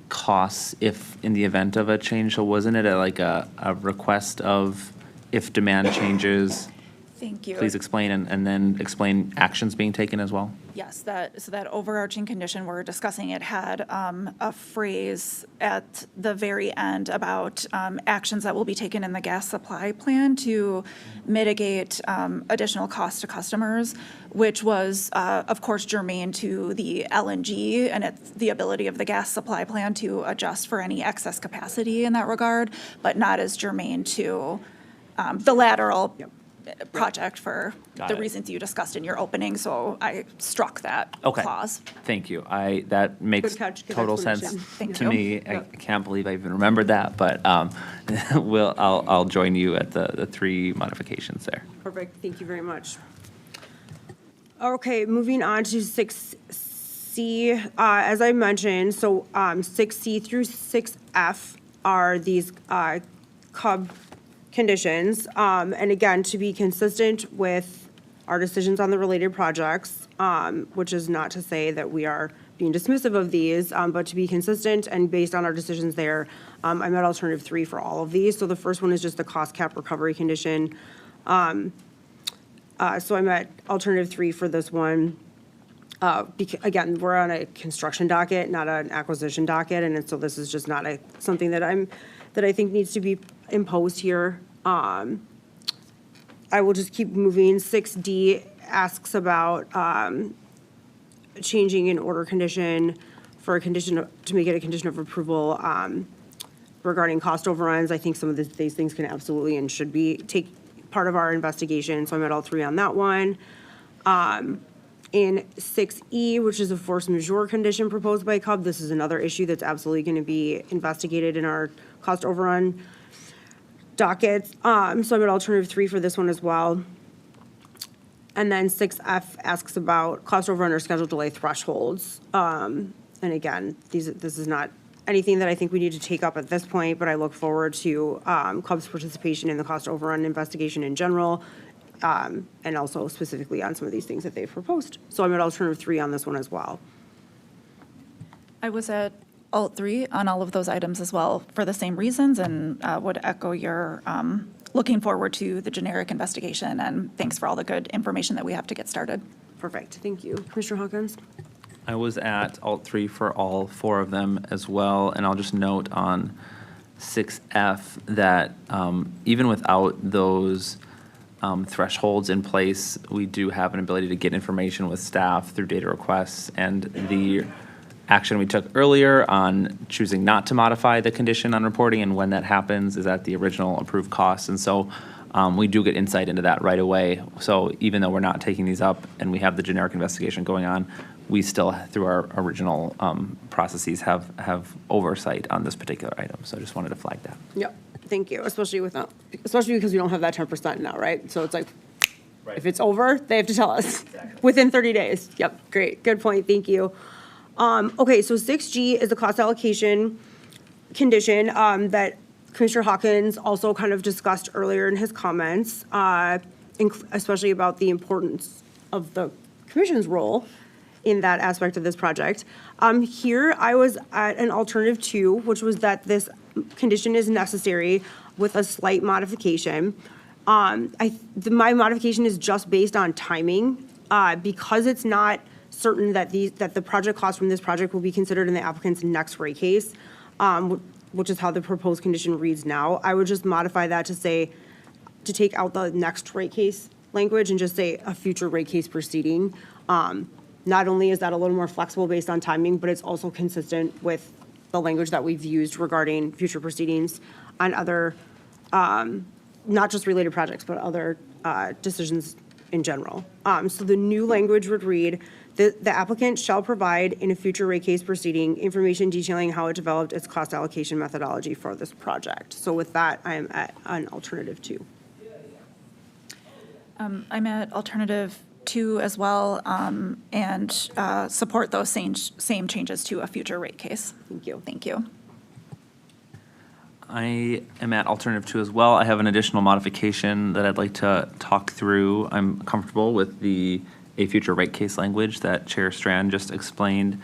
costs if, in the event of a change? So wasn't it like a request of if demand changes? Thank you. Please explain, and then explain actions being taken as well. Yes, that overarching condition we're discussing, it had a phrase at the very end about actions that will be taken in the gas supply plan to mitigate additional costs to customers, which was, of course, germane to the LNG and it's the ability of the gas supply plan to adjust for any excess capacity in that regard, but not as germane to the lateral project for Got the it. reasons you discussed in your opening, so I struck that Okay. clause. Thank you. That makes Good catch, good total sense explanation. Thank to you. me. I Yep. can't believe I even remembered that, but I'll join you at the 3 modifications there. Perfect, thank you very much. Okay, moving on to 6C, as I mentioned, so 6C through 6F are these CUB conditions. And again, to be consistent with our decisions on the related projects, which is not to say that we are being dismissive of these, but to be consistent and based on our decisions there, I'm at alternative 3 for all of these. So the first one is just the cost cap recovery condition. So I'm at alternative 3 for this one. Again, we're on a construction docket, not an acquisition docket, and so this is just not something that I think needs to be imposed here. I will just keep moving. 6D asks about changing an order condition for a condition to make it a condition of approval regarding cost overruns. I think some of these things can absolutely and should take part of our investigation, so I'm at all 3 on that one. In 6E, which is a force majeure condition proposed by CUB, this is another issue that's absolutely going to be investigated in our cost overrun dockets. So I'm at alternative 3 for this one as well. And then 6F asks about cost overrun or schedule delay thresholds. And again, this is not anything that I think we need to take up at this point, but I look forward to CUB's participation in the cost overrun investigation in general, and also specifically on some of these things that they've proposed. So I'm at alternative 3 on this one as well. I was at alt 3 on all of those items as well for the same reasons, and would echo your looking forward to the generic investigation, and thanks for all the good information that we have to get started. Perfect, thank you. Commissioner Hawkins? I was at alt 3 for all 4 of them as well, and I'll just note on 6F that even without those thresholds in place, we do have an ability to get information with staff through data requests, and the action we took earlier on choosing not to modify the condition on reporting and when that happens is at the original approved cost. And so we do get insight into that right away. So even though we're not taking these up and we have the generic investigation going on, we still, through our original processes, have oversight on this particular item. So I just wanted to flag that. Yep, thank you, especially because we don't have that 10% now, right? So it's like, if it's over, they have to tell us within 30 days. Yep, great, good point, thank you. Okay, so 6G is a cost allocation condition that Commissioner Hawkins also kind of discussed earlier in his comments, especially about the importance of the commission's role in that aspect of this project. Here, I was at an alternative 2, which was that this condition is necessary with a slight modification. My modification is just based on timing, because it's not certain that the project costs from this project will be considered in the applicant's next rate case. which is how the proposed condition reads now. I would just modify that to say, to take out the next rate case language and just say a future rate case proceeding. Not only is that a little more flexible based on timing, but it's also consistent with the language that we've used regarding future proceedings on other, not just related projects, but other decisions in general. So the new language would read, the applicant shall provide in a future rate case proceeding information detailing how it developed its cost allocation methodology for this project. So with that, I am at an alternative 2. I'm at alternative 2 as well, and support those same changes to a future rate case. Thank you. Thank you. I am at alternative 2 as well. I have an additional modification that I'd like to talk through. I'm comfortable with a future rate case language that Chair Strand just explained.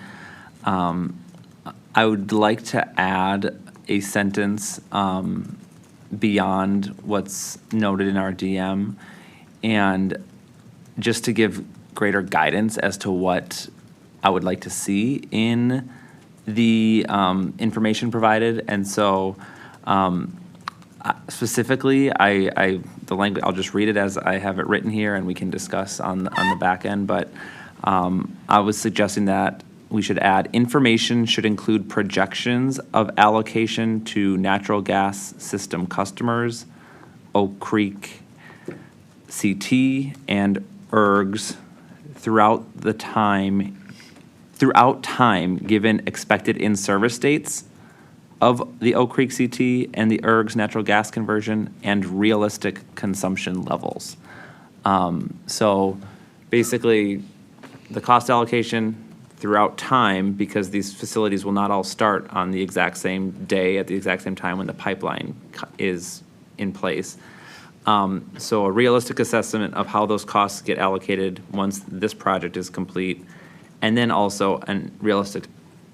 I would like to add a sentence beyond what's noted in our DM, and just to give greater guidance as to what I would like to see in the information provided. And so specifically, the language, I'll just read it as I have it written here, and we can discuss on the back end. But I was suggesting that we should add, information should include projections of allocation to natural gas system customers, Oak Creek CT, and ERGs throughout time, given expected in-service dates of the Oak Creek CT and the ERG's natural gas conversion and realistic consumption levels. So basically, the cost allocation throughout time, because these facilities will not all start on the exact same day at the exact same time when the pipeline is in place. So a realistic assessment of how those costs get allocated once this project is complete, and then also a realistic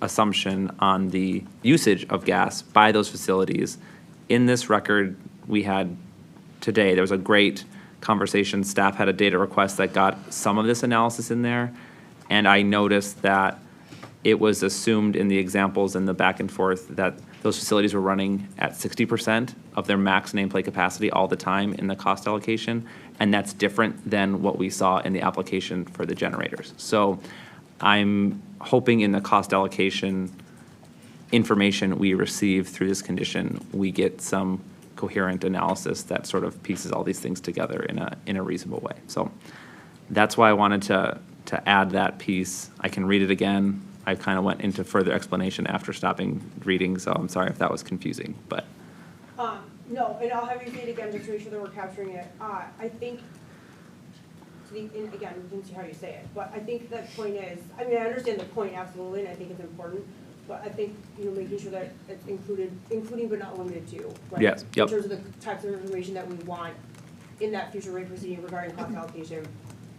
assumption on the usage of gas by those facilities. In this record we had today, there was a great conversation. Staff had a data request that got some of this analysis in there, and I noticed that it was assumed in the examples and the back and forth that those facilities were running at 60% of their max nameplate capacity all the time in the cost allocation, and that's different than what we saw in the application for the generators. So I'm hoping in the cost allocation information we receive through this condition, we get some coherent analysis that sort of pieces all these things together in a reasonable way. So that's why I wanted to add that piece. I can read it again. I kind of went into further explanation after stopping reading, so I'm sorry if that was confusing, but. No, and I'll have you read it again just to make sure that we're capturing it. I think, and again, we can see how you say it, but I think the point is, I mean, I understand the point absolutely, and I think it's important, but I think, making sure that it's including but not limited to, right? Yes, yep. In terms of the types of information that we want in that future rate proceeding regarding cost allocation,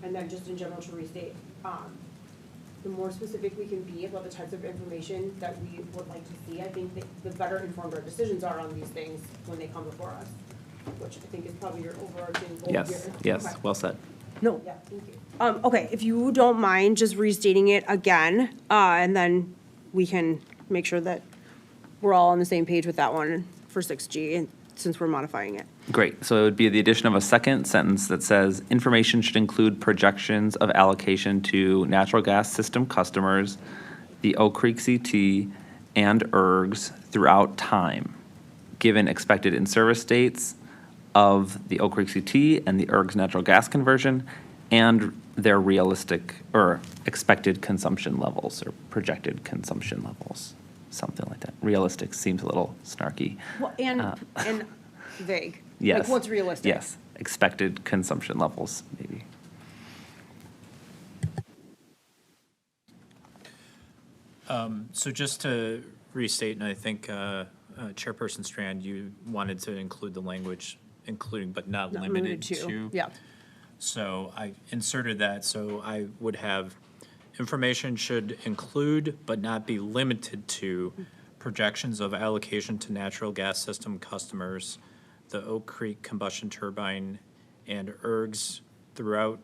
and then just in general to restate, the more specific we can be about the types of information that we would like to see, I think the better informed our decisions are on these things when they come before us, which I think is probably your overarching goal here. Yes, Okay. well said. No, yeah, thank you. Okay, if you don't mind just restating it again, and then we can make sure that we're all on the same page with that one for 6G, and since we're modifying it. Great, so it would be the addition of a second sentence that says, information should include projections of allocation to natural gas system customers, the Oak Creek CT, and ERGs throughout time, given expected in-service dates of the Oak Creek CT and the ERG's natural gas conversion, and their realistic or expected consumption levels or projected consumption levels, something like that. Realistic seems a little snarky. Well, and vague. Yes. Like what's realistic? Yes, expected consumption levels, maybe. So just to restate, and I think Chairperson Strand, you wanted to include the language, including but not limited to. Yeah. So I inserted that, so I would have, information should include but not be limited to projections of allocation to natural gas system customers, the Oak Creek combustion turbine, and ERGs throughout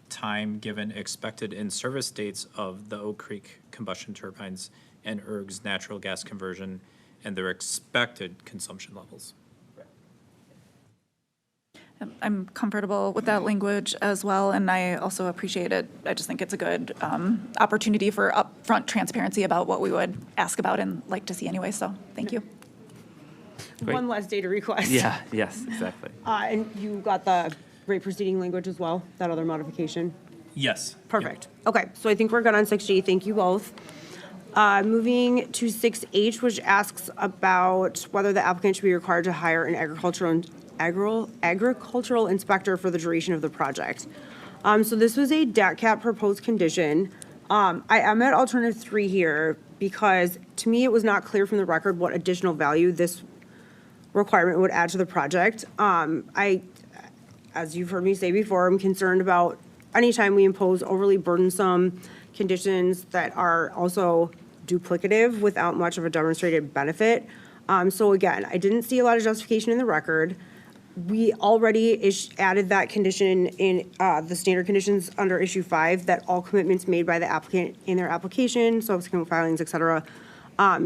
time, given expected in-service dates of the Oak Creek combustion turbines and ERG's natural gas conversion and their expected consumption levels. I'm comfortable with that language as well, and I also appreciate it. I just think it's a good opportunity for upfront transparency about what we would ask about and like to see anyway, so thank you. Great. One less data request. Yeah, yes, exactly. And you got the rate proceeding language as well, that other modification? Yes. Perfect. Okay, so I think we're good on 6G. Thank you both. Moving to 6H, which asks about whether the applicant should be required to hire an agricultural inspector for the duration of the project. So this was a DAT cap proposed condition. I am at alternative 3 here because to me, it was not clear from the record what additional value this requirement would add to the project. As you've heard me say before, I'm concerned about anytime we impose overly burdensome conditions that are also duplicative without much of a demonstrated benefit. So again, I didn't see a lot of justification in the record. We already added that condition in the standard conditions under issue 5 that all commitments made by the applicant in their application, subsequent filings, et cetera,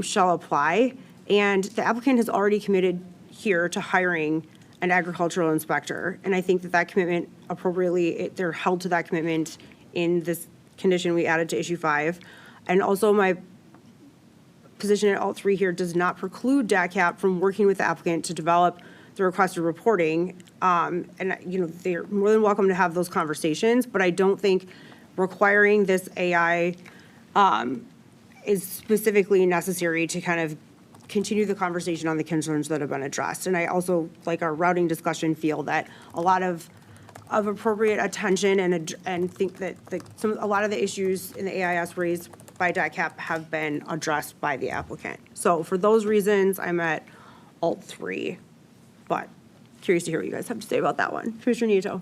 shall apply. And the applicant has already committed here to hiring an agricultural inspector. And I think that that commitment appropriately, they're held to that commitment in this condition we added to issue 5. And also my position at alt 3 here does not preclude DACAP from working with the applicant to develop the requested reporting. And, you know, they're more than welcome to have those conversations, but I don't think requiring this AI is specifically necessary to kind of continue the conversation on the concerns that have been addressed. And I also, like our routing discussion, feel that a lot of appropriate attention and think that a lot of the issues in the AIS raised by DACAP have been addressed by the applicant. So for those reasons, I'm at alt 3, but curious to hear what you guys have to say about that one. Commissioner Nieto.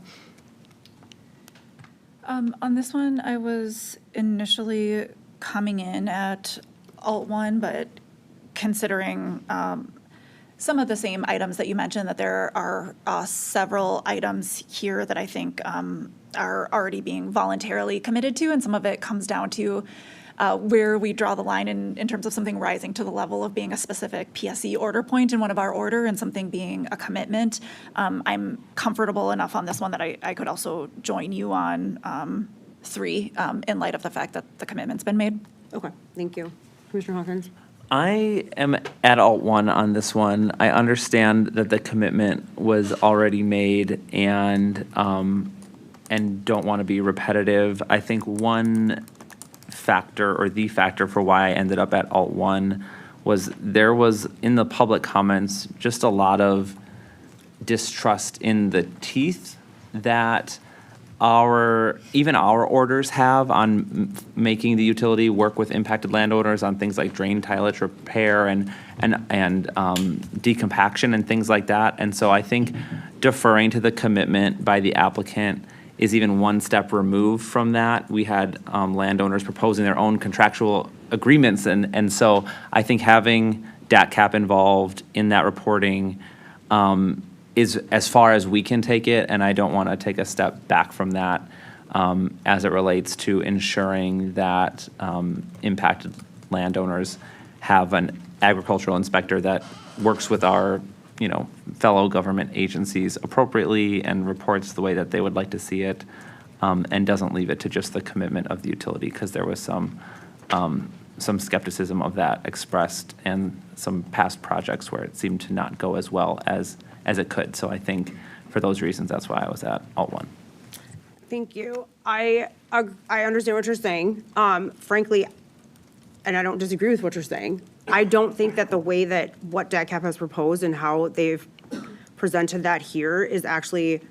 On this one, I was initially coming in at alt 1, but considering some of the same items that you mentioned, that there are several items here that I think are already being voluntarily committed to, and some of it comes down to where we draw the line in terms of something rising to the level of being a specific PSC order point in one of our order and something being a commitment. I'm comfortable enough on this one that I could also join you on 3 in light of the fact that the commitment's been made. Okay, thank you. Commissioner Hawkins. I am at alt 1 on this one. I understand that the commitment was already made and don't want to be repetitive. I think one factor or the factor for why I ended up at alt 1 was there was in the public comments just a lot of distrust in the teeth that even our orders have on making the utility work with impacted landowners on things like drain tilage repair and decompaction and things like that. And so I think deferring to the commitment by the applicant is even one step removed from that. We had landowners proposing their own contractual agreements, and so I think having DATCAP involved in that reporting is as far as we can take it, and I don't want to take a step back from that as it relates to ensuring that impacted landowners have an agricultural inspector that works with our fellow government agencies appropriately and reports the way that they would like to see it, and doesn't leave it to just the commitment of the utility, because there was some skepticism of that expressed and some past projects where it seemed to not go as well as it could. So I think for those reasons, that's why I was at alt 1. Thank you. I understand what you're saying. Frankly, and I don't disagree with what you're saying, I don't think that the way that what DATCAP has proposed and how they've presented that here is actually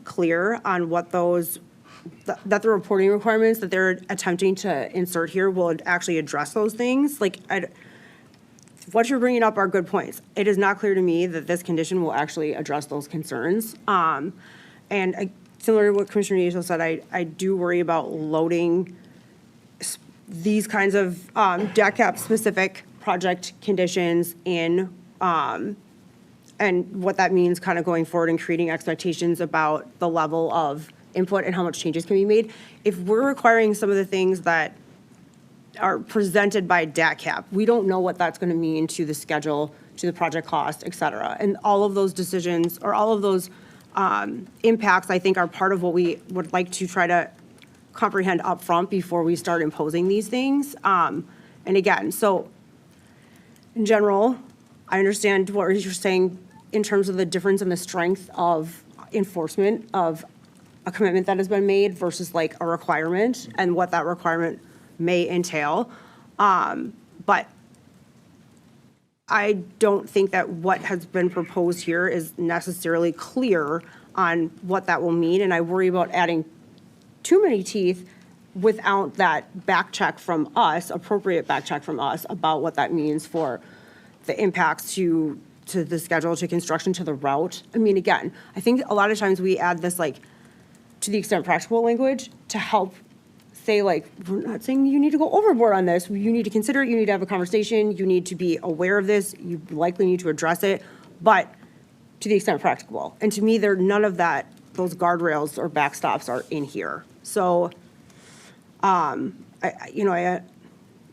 clear on what that the reporting requirements that they're attempting to insert here will actually address those things. Like, what you're bringing up are good points. It is not clear to me that this condition will actually address those concerns. Similar to what Commissioner Nieto said, I do worry about loading these kinds of DATCAP-specific project conditions in, and what that means kind of going forward and creating expectations about the level of input and how much changes can be made. If we're requiring some of the things that are presented by DATCAP. We don't know what that's going to mean to the schedule, to the project cost, et cetera. And all of those decisions, or all of those impacts, I think, are part of what we would like to try to comprehend upfront before we start imposing these things. And again, so in general, I understand what you're saying in terms of the difference in the strength of enforcement of a commitment that has been made versus like a requirement and what that requirement may entail. But I don't think that what has been proposed here is necessarily clear on what that will mean. And I worry about adding too many teeth without that back check from us, appropriate back check from us about what that means for the impacts to the schedule, to construction, to the route. I mean, again, I think a lot of times we add this like, to the extent practical language to help say like, we're not saying you need to go overboard on this. You need to consider it, you need to have a conversation, you need to be aware of this, you likely need to address it, but to the extent practicable. And to me, none of that, those guardrails or backstops are in here. So,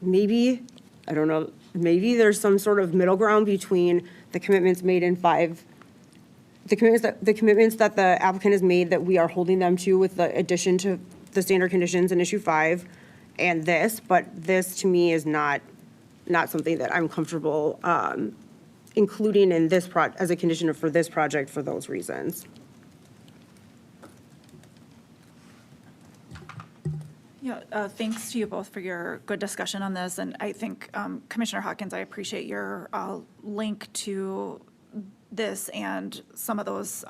maybe, I don't know, maybe there's some sort of middle ground between the commitments made in the commitments that the applicant has made that we are holding them to with the addition to the standard conditions in issue 5 and this, but this to me is not something that I'm comfortable including in this as a condition for this project for those reasons. Yeah, thanks to you both for your good discussion on this. And I think, Commissioner Hawkins, I appreciate your link to this and some of those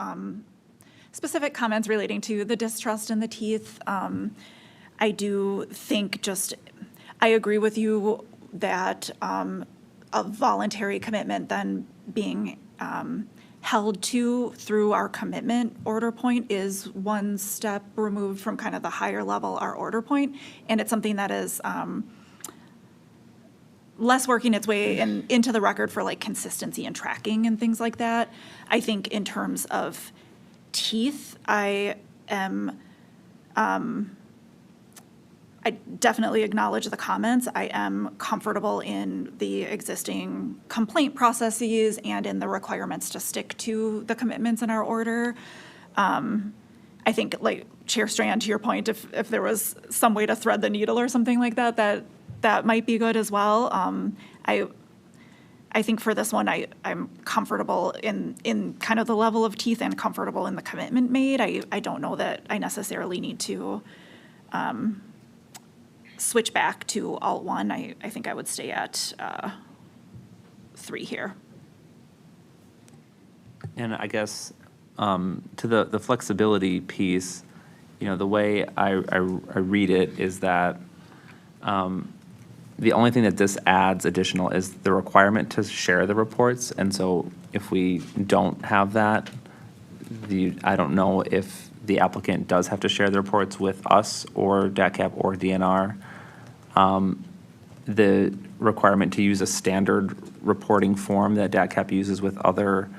specific comments relating to the distrust in the teeth. I do think I agree with you that a voluntary commitment then being held to through our commitment order point is one step removed from kind of the higher level, our order point. And it's something that is less working its way into the record for like consistency and tracking and things like that. I think in terms of teeth, I definitely acknowledge the comments. I am comfortable in the existing complaint processes and in the requirements to stick to the commitments in our order. I think, like Chair Strand, to your point, if there was some way to thread the needle or something like that, that might be good as well. I think for this one, I'm comfortable in kind of the level of teeth and comfortable in the commitment made. I don't know that I necessarily need to switch back to Alt 1. I think I would stay at 3 here. And I guess to the flexibility piece, the way I read it is that the only thing that this adds additional is the requirement to share the reports. And so if we don't have that, I don't know if the applicant does have to share the reports with us or DATCAP or DNR. The requirement to use a standard reporting form that DATCAP uses with other,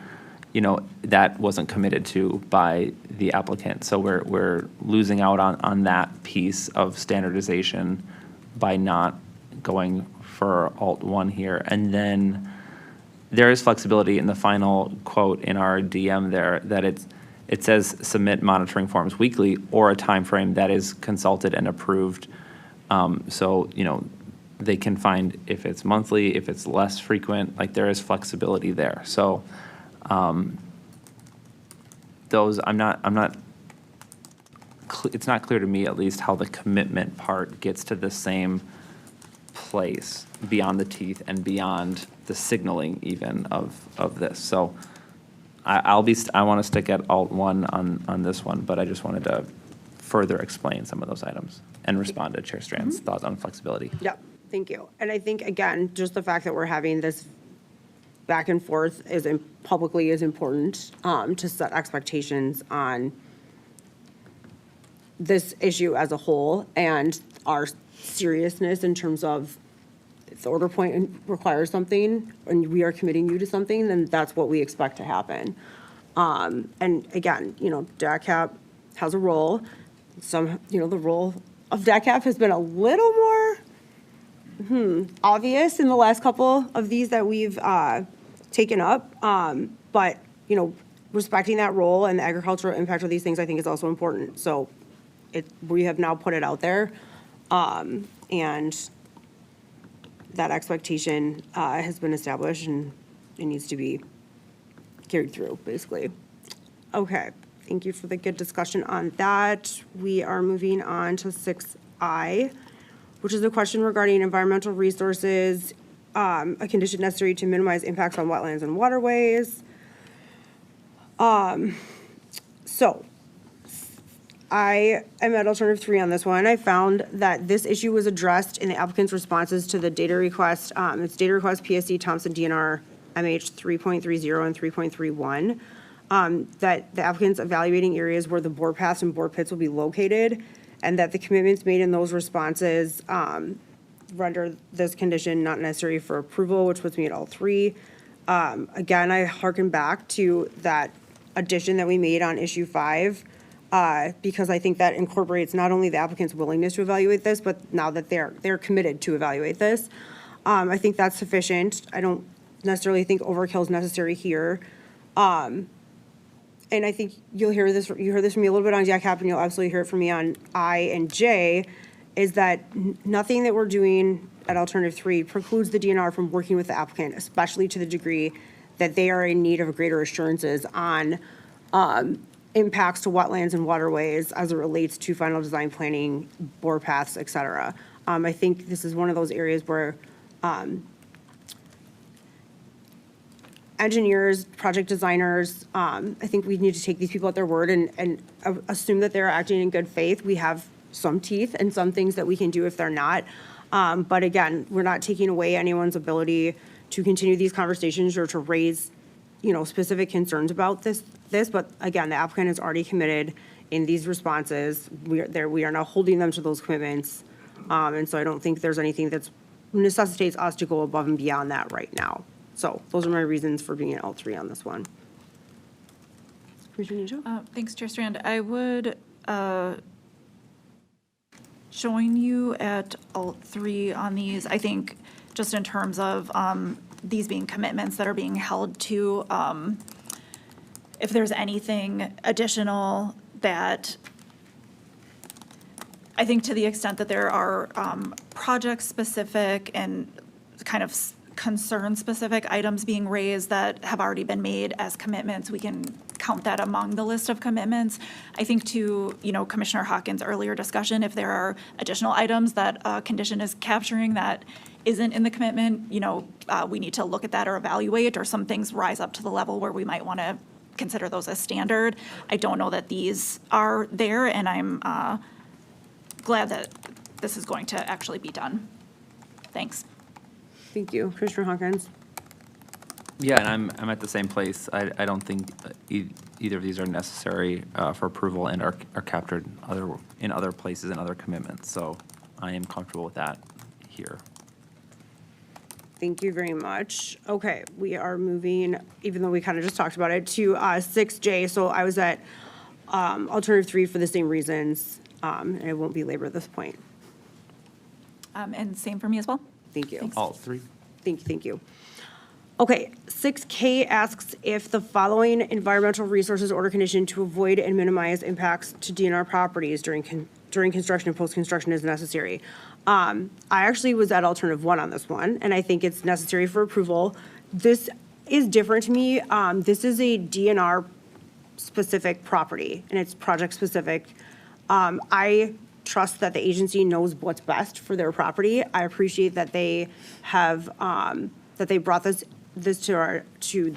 that wasn't committed to by the applicant. So we're losing out on that piece of standardization by not going for Alt 1 here. And then there is flexibility in the final quote in our DM there that it says submit monitoring forms weekly or a time frame that is consulted and approved. So, they can find if it's monthly, if it's less frequent, like there is flexibility there. So those, it's not clear to me at least how the commitment part gets to the same place beyond the teeth and beyond the signaling even of this. So I want to stick at Alt 1 on this one, but I just wanted to further explain some of those items and respond to Chair Strand's thoughts on flexibility. Yep, thank you. And I think, again, just the fact that we're having this back and forth publicly is important to set expectations on this issue as a whole and our seriousness in terms of if the order point requires something and we are committing you to something, then that's what we expect to happen. And again, DATCAP has a role. The role of DATCAP has been a little more obvious in the last couple of these that we've taken up. But, you know, respecting that role and the agricultural impact of these things, I think is also important. So we have now put it out there. And that expectation has been established and it needs to be carried through, basically. Okay, thank you for the good discussion on that. We are moving on to 6I, which is a question regarding environmental resources, a condition necessary to minimize impacts on wetlands and waterways. So I am at alternative 3 on this one. I found that this issue was addressed in the applicant's responses to the data request. It's data request PSC Thompson DNR MH 3.30 and 3.31. That the applicant's evaluating areas where the bore paths and bore pits will be located, and that the commitments made in those responses render this condition not necessary for approval, which puts me at all 3. Again, I hearken back to that addition that we made on issue 5, because I think that incorporates not only the applicant's willingness to evaluate this, but now that they're committed to evaluate this. I think that's sufficient. I don't necessarily think overkill is necessary here. And I think you heard this from me a little bit on JCAP, and you'll absolutely hear it from me on I and J, is that nothing that we're doing at alternative 3 precludes the DNR from working with the applicant, especially to the degree that they are in need of greater assurances on impacts to wetlands and waterways as it relates to final design planning, bore paths, et cetera. I think this is one of those areas where engineers, project designers, I think we need to take these people at their word and assume that they're acting in good faith. We have some teeth and some things that we can do if they're not. But again, we're not taking away anyone's ability to continue these conversations or to raise, you know, specific concerns about this. But again, the applicant is already committed in these responses. We are now holding them to those commitments. And so I don't think there's anything that's necessitates us to go above and beyond that right now. So those are my reasons for being at all 3 on this one. Commissioner Ninja? Thanks, Chair Strand. I would join you at all 3 on these. I think just in terms of these being commitments that are being held to, if there's anything additional that, I think to the extent that there are project-specific and kind of concern-specific items being raised that have already been made as commitments, we can count that among the list of commitments. I think to, you know, Commissioner Hawkins' earlier discussion, if there are additional items that a condition is capturing that isn't in the commitment, you know, we need to look at that or evaluate, or some things rise up to the level where we might want to consider those as standard. I don't know that these are there, and I'm glad that this is going to actually be done. Thanks. Thank you. Commissioner Hawkins? Yeah, and I'm at the same place. I don't think either of these are necessary for approval and are captured in other places and other commitments. So I am comfortable with that here. Thank you very much. Okay, we are moving, even though we kind of just talked about it, to 6J. So I was at alternative 3 for the same reasons, and I won't belabor this point. And same for me as well. Thank you. Thanks. All 3. Thank you. Okay, 6K asks if the following environmental resources order condition to avoid and minimize impacts to DNR properties during construction and post-construction is necessary. I actually was at alternative 1 on this one, and I think it's necessary for approval. This is different to me. This is a DNR specific property, and it's project specific. I trust that the agency knows what's best for their property. I appreciate that they have, that they brought this to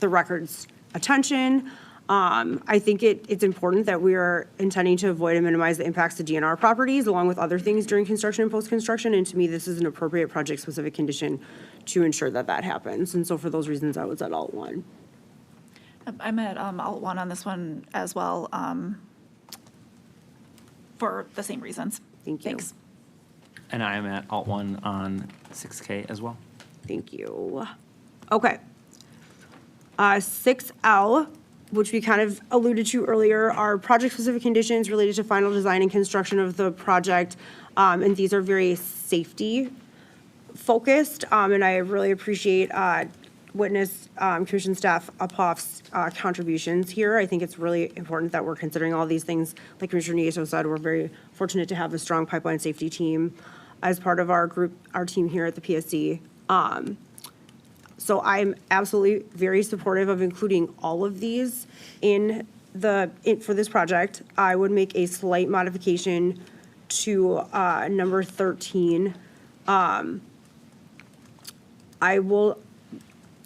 the record's attention. I think it's important that we are intending to avoid and minimize the impacts to DNR properties along with other things during construction and post-construction. And to me, this is an appropriate project-specific condition to ensure that that happens. And so for those reasons, I was at alt 1. I'm at alt 1 on this one as well, for the same reasons. Thank you. Thanks. And I am at alt 1 on 6K as well. Thank you. Okay. 6L, which we kind of alluded to earlier, are project-specific conditions related to final design and construction of the project. And these are very safety focused, and I really appreciate witness commission staff Uphoff's contributions here. I think it's really important that we're considering all these things. Like Commissioner Nieto said, we're very fortunate to have a strong pipeline safety team as part of our group, our team here at the PSC. So I'm absolutely very supportive of including all of these for this project. I would make a slight modification to number 13.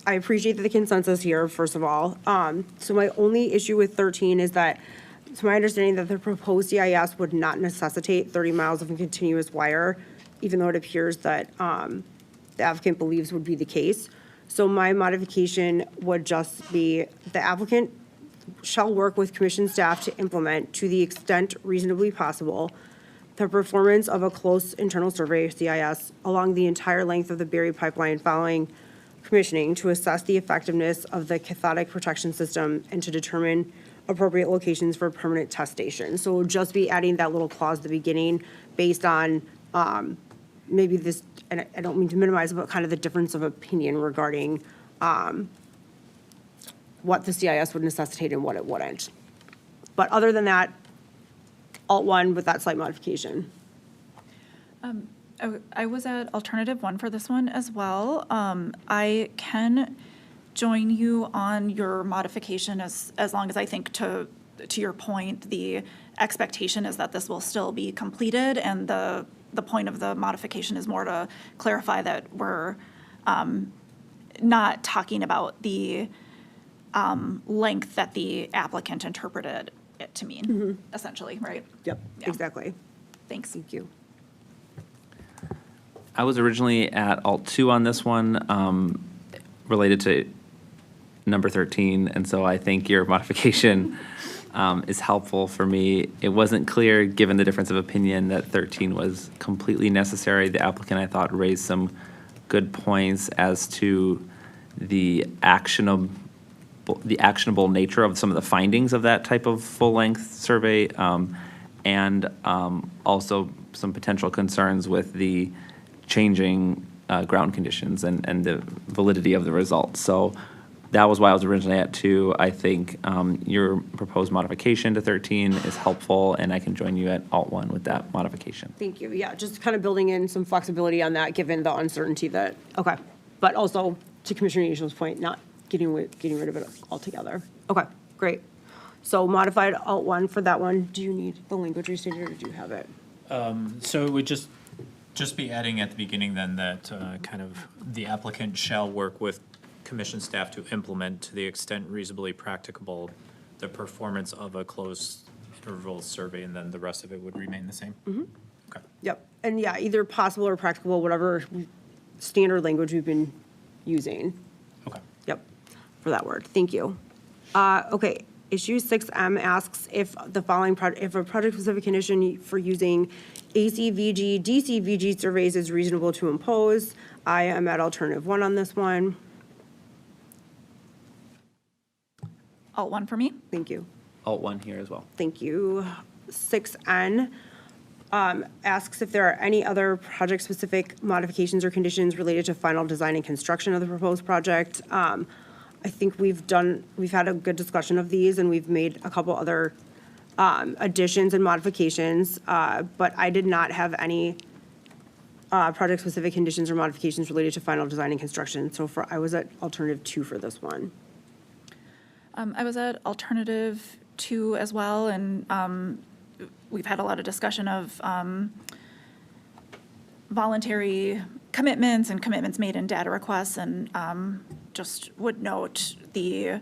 I appreciate the consensus here, first of all. So my only issue with 13 is that, it's my understanding that the proposed CIS would not necessitate 30 miles of continuous wire, even though it appears that the applicant believes would be the case. So my modification would just be, the applicant shall work with commission staff to implement, to the extent reasonably possible, the performance of a close internal survey, CIS, along the entire length of the buried pipeline following commissioning to assess the effectiveness of the cathodic protection system and to determine appropriate locations for permanent test stations. So we'll just be adding that little clause at the beginning based on maybe this, and I don't mean to minimize, but kind of the difference of opinion regarding what the CIS would necessitate and what it wouldn't. But other than that, Alt 1 with that slight modification. I was at alternative 1 for this one as well. I can join you on your modification as long as I think to your point, the expectation is that this will still be completed, and the point of the modification is more to clarify that we're not talking about the length that the applicant interpreted it to mean, essentially, right? Yep, Yeah. exactly. Thanks. Thank you. I was originally at Alt 2 on this one, related to number 13, and so I think your modification is helpful for me. It wasn't clear, given the difference of opinion, that 13 was completely necessary. The applicant, I thought, raised some good points as to the actionable nature of some of the findings of that type of full-length survey, and also some potential concerns with the changing ground conditions and the validity of the results. So that was why I was originally at 2. I think your proposed modification to 13 is helpful, and I can join you at Alt 1 with that modification. Thank you. Yeah, just kind of building in some flexibility on that, given the uncertainty that, okay. But also, to Commissioner Nieschel's point, not getting rid of it altogether. Okay, great. So modified Alt 1 for that one. Do you need the language restated, or do you have it? So it would just be adding at the beginning then that kind of the applicant shall work with commission staff to implement, to the extent reasonably practicable, the performance of a closed interval survey, and then the rest of it would remain the same? Okay. Yep. And yeah, either possible or practicable, whatever standard language we've been using. Okay. Yep, for that word. Thank you. Okay, issue 6M asks if the following if a project-specific condition for using ACVG, DCVG surveys is reasonable to impose. I am at alternative 1 on this one. Alt 1 for me. Thank you. Alt 1 here as well. Thank you. 6N asks if there are any other project-specific modifications or conditions related to final design and construction of the proposed project. I think we've had a good discussion of these, and we've made a couple other additions and modifications, but I did not have any project-specific conditions or modifications related to final design and construction. So I was at alternative 2 for this one. I was at alternative 2 as well, and we've had a lot of discussion of voluntary commitments and commitments made in data requests, and just would note the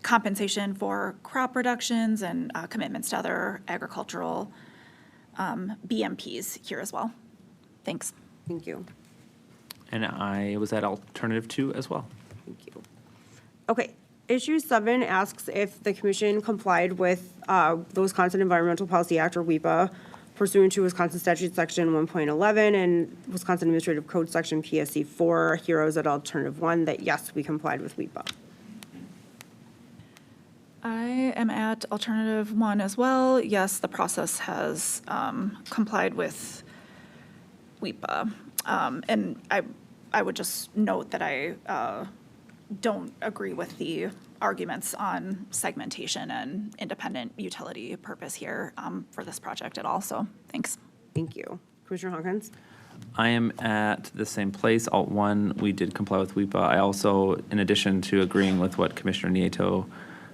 compensation for crop reductions and commitments to other agricultural BMPs here as well. Thanks. Thank you. And I was at alternative 2 as well. Thank you. Okay, issue 7 asks if the commission complied with the Wisconsin Environmental Policy Act, or WEPA, pursuant to Wisconsin Statute Section 1.11 and Wisconsin Administrative Code Section PSC 4. Here I was at alternative 1, that yes, we complied with WEPA. I am at alternative 1 as well. Yes, the process has complied with WEPA. And I would just note that I don't agree with the arguments on segmentation and independent utility purpose here for this project at all, so thanks. Thank you. Commissioner Hawkins? I am at the same place. Alt 1, we did comply with WIPA. I also, in addition to agreeing with what Commissioner Nieto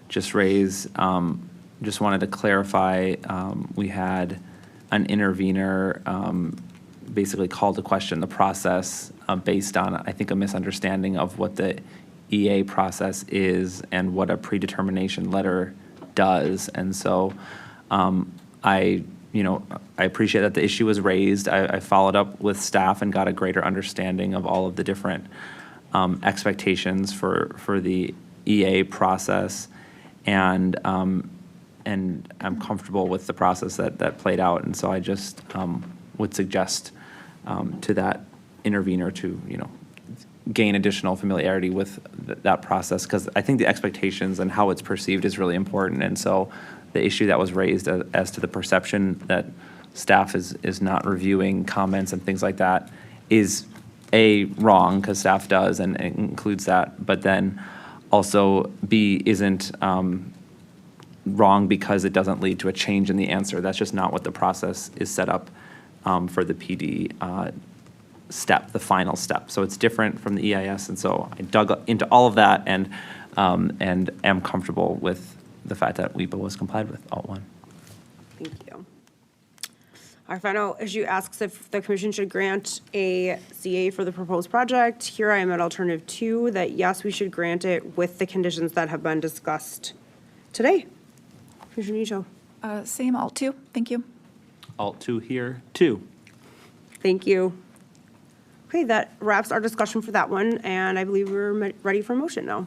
just raised, just wanted to clarify, we had an intervener basically called to question the process based on, I think, a misunderstanding of what the EA process is and what a predetermination letter does. And so I appreciate that the issue was raised. I followed up with staff and got a greater understanding of all of the different expectations for the EA process. And I'm comfortable with the process that played out. And so I just would suggest to that intervener to, gain additional familiarity with that process, because I think the expectations and how it's perceived is really important. And so the issue that was raised as to the perception that staff is not reviewing comments and things like that is wrong, because staff does and it includes that, but then also B isn't wrong because it doesn't lead to a change in the answer. That's just not what the process is set up for the PD step, the final step. So it's different from the EIS, and so I dug into all of that and am comfortable with the fact that WIPA was complied with, Alt 1. Thank you. Our final issue asks if the commission should grant a CA for the proposed project. Here I am at alternative 2, that yes, we should grant it with the conditions that have been discussed today. Commissioner Nieto. Same Alt 2, thank you. Alt 2 here, 2. Thank you. Okay, that wraps our discussion for that one, and I believe we're ready for motion now.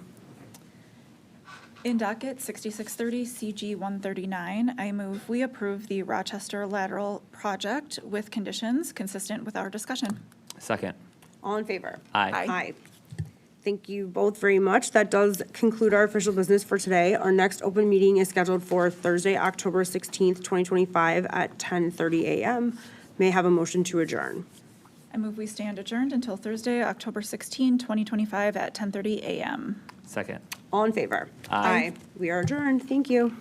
In docket 6630 CG 139, I move we approve the Rochester lateral project with conditions consistent with our discussion. Second. All in favor? Aye. Aye. Thank you both very much. That does conclude our official business for today. Our next open meeting is scheduled for Thursday, October 16th, 2025 at 10:30 a.m. May I have a motion to adjourn? I move we stand adjourned until Thursday, October 16, 2025 at 10:30 a.m. Second. All in favor? Aye. We are adjourned. Thank you.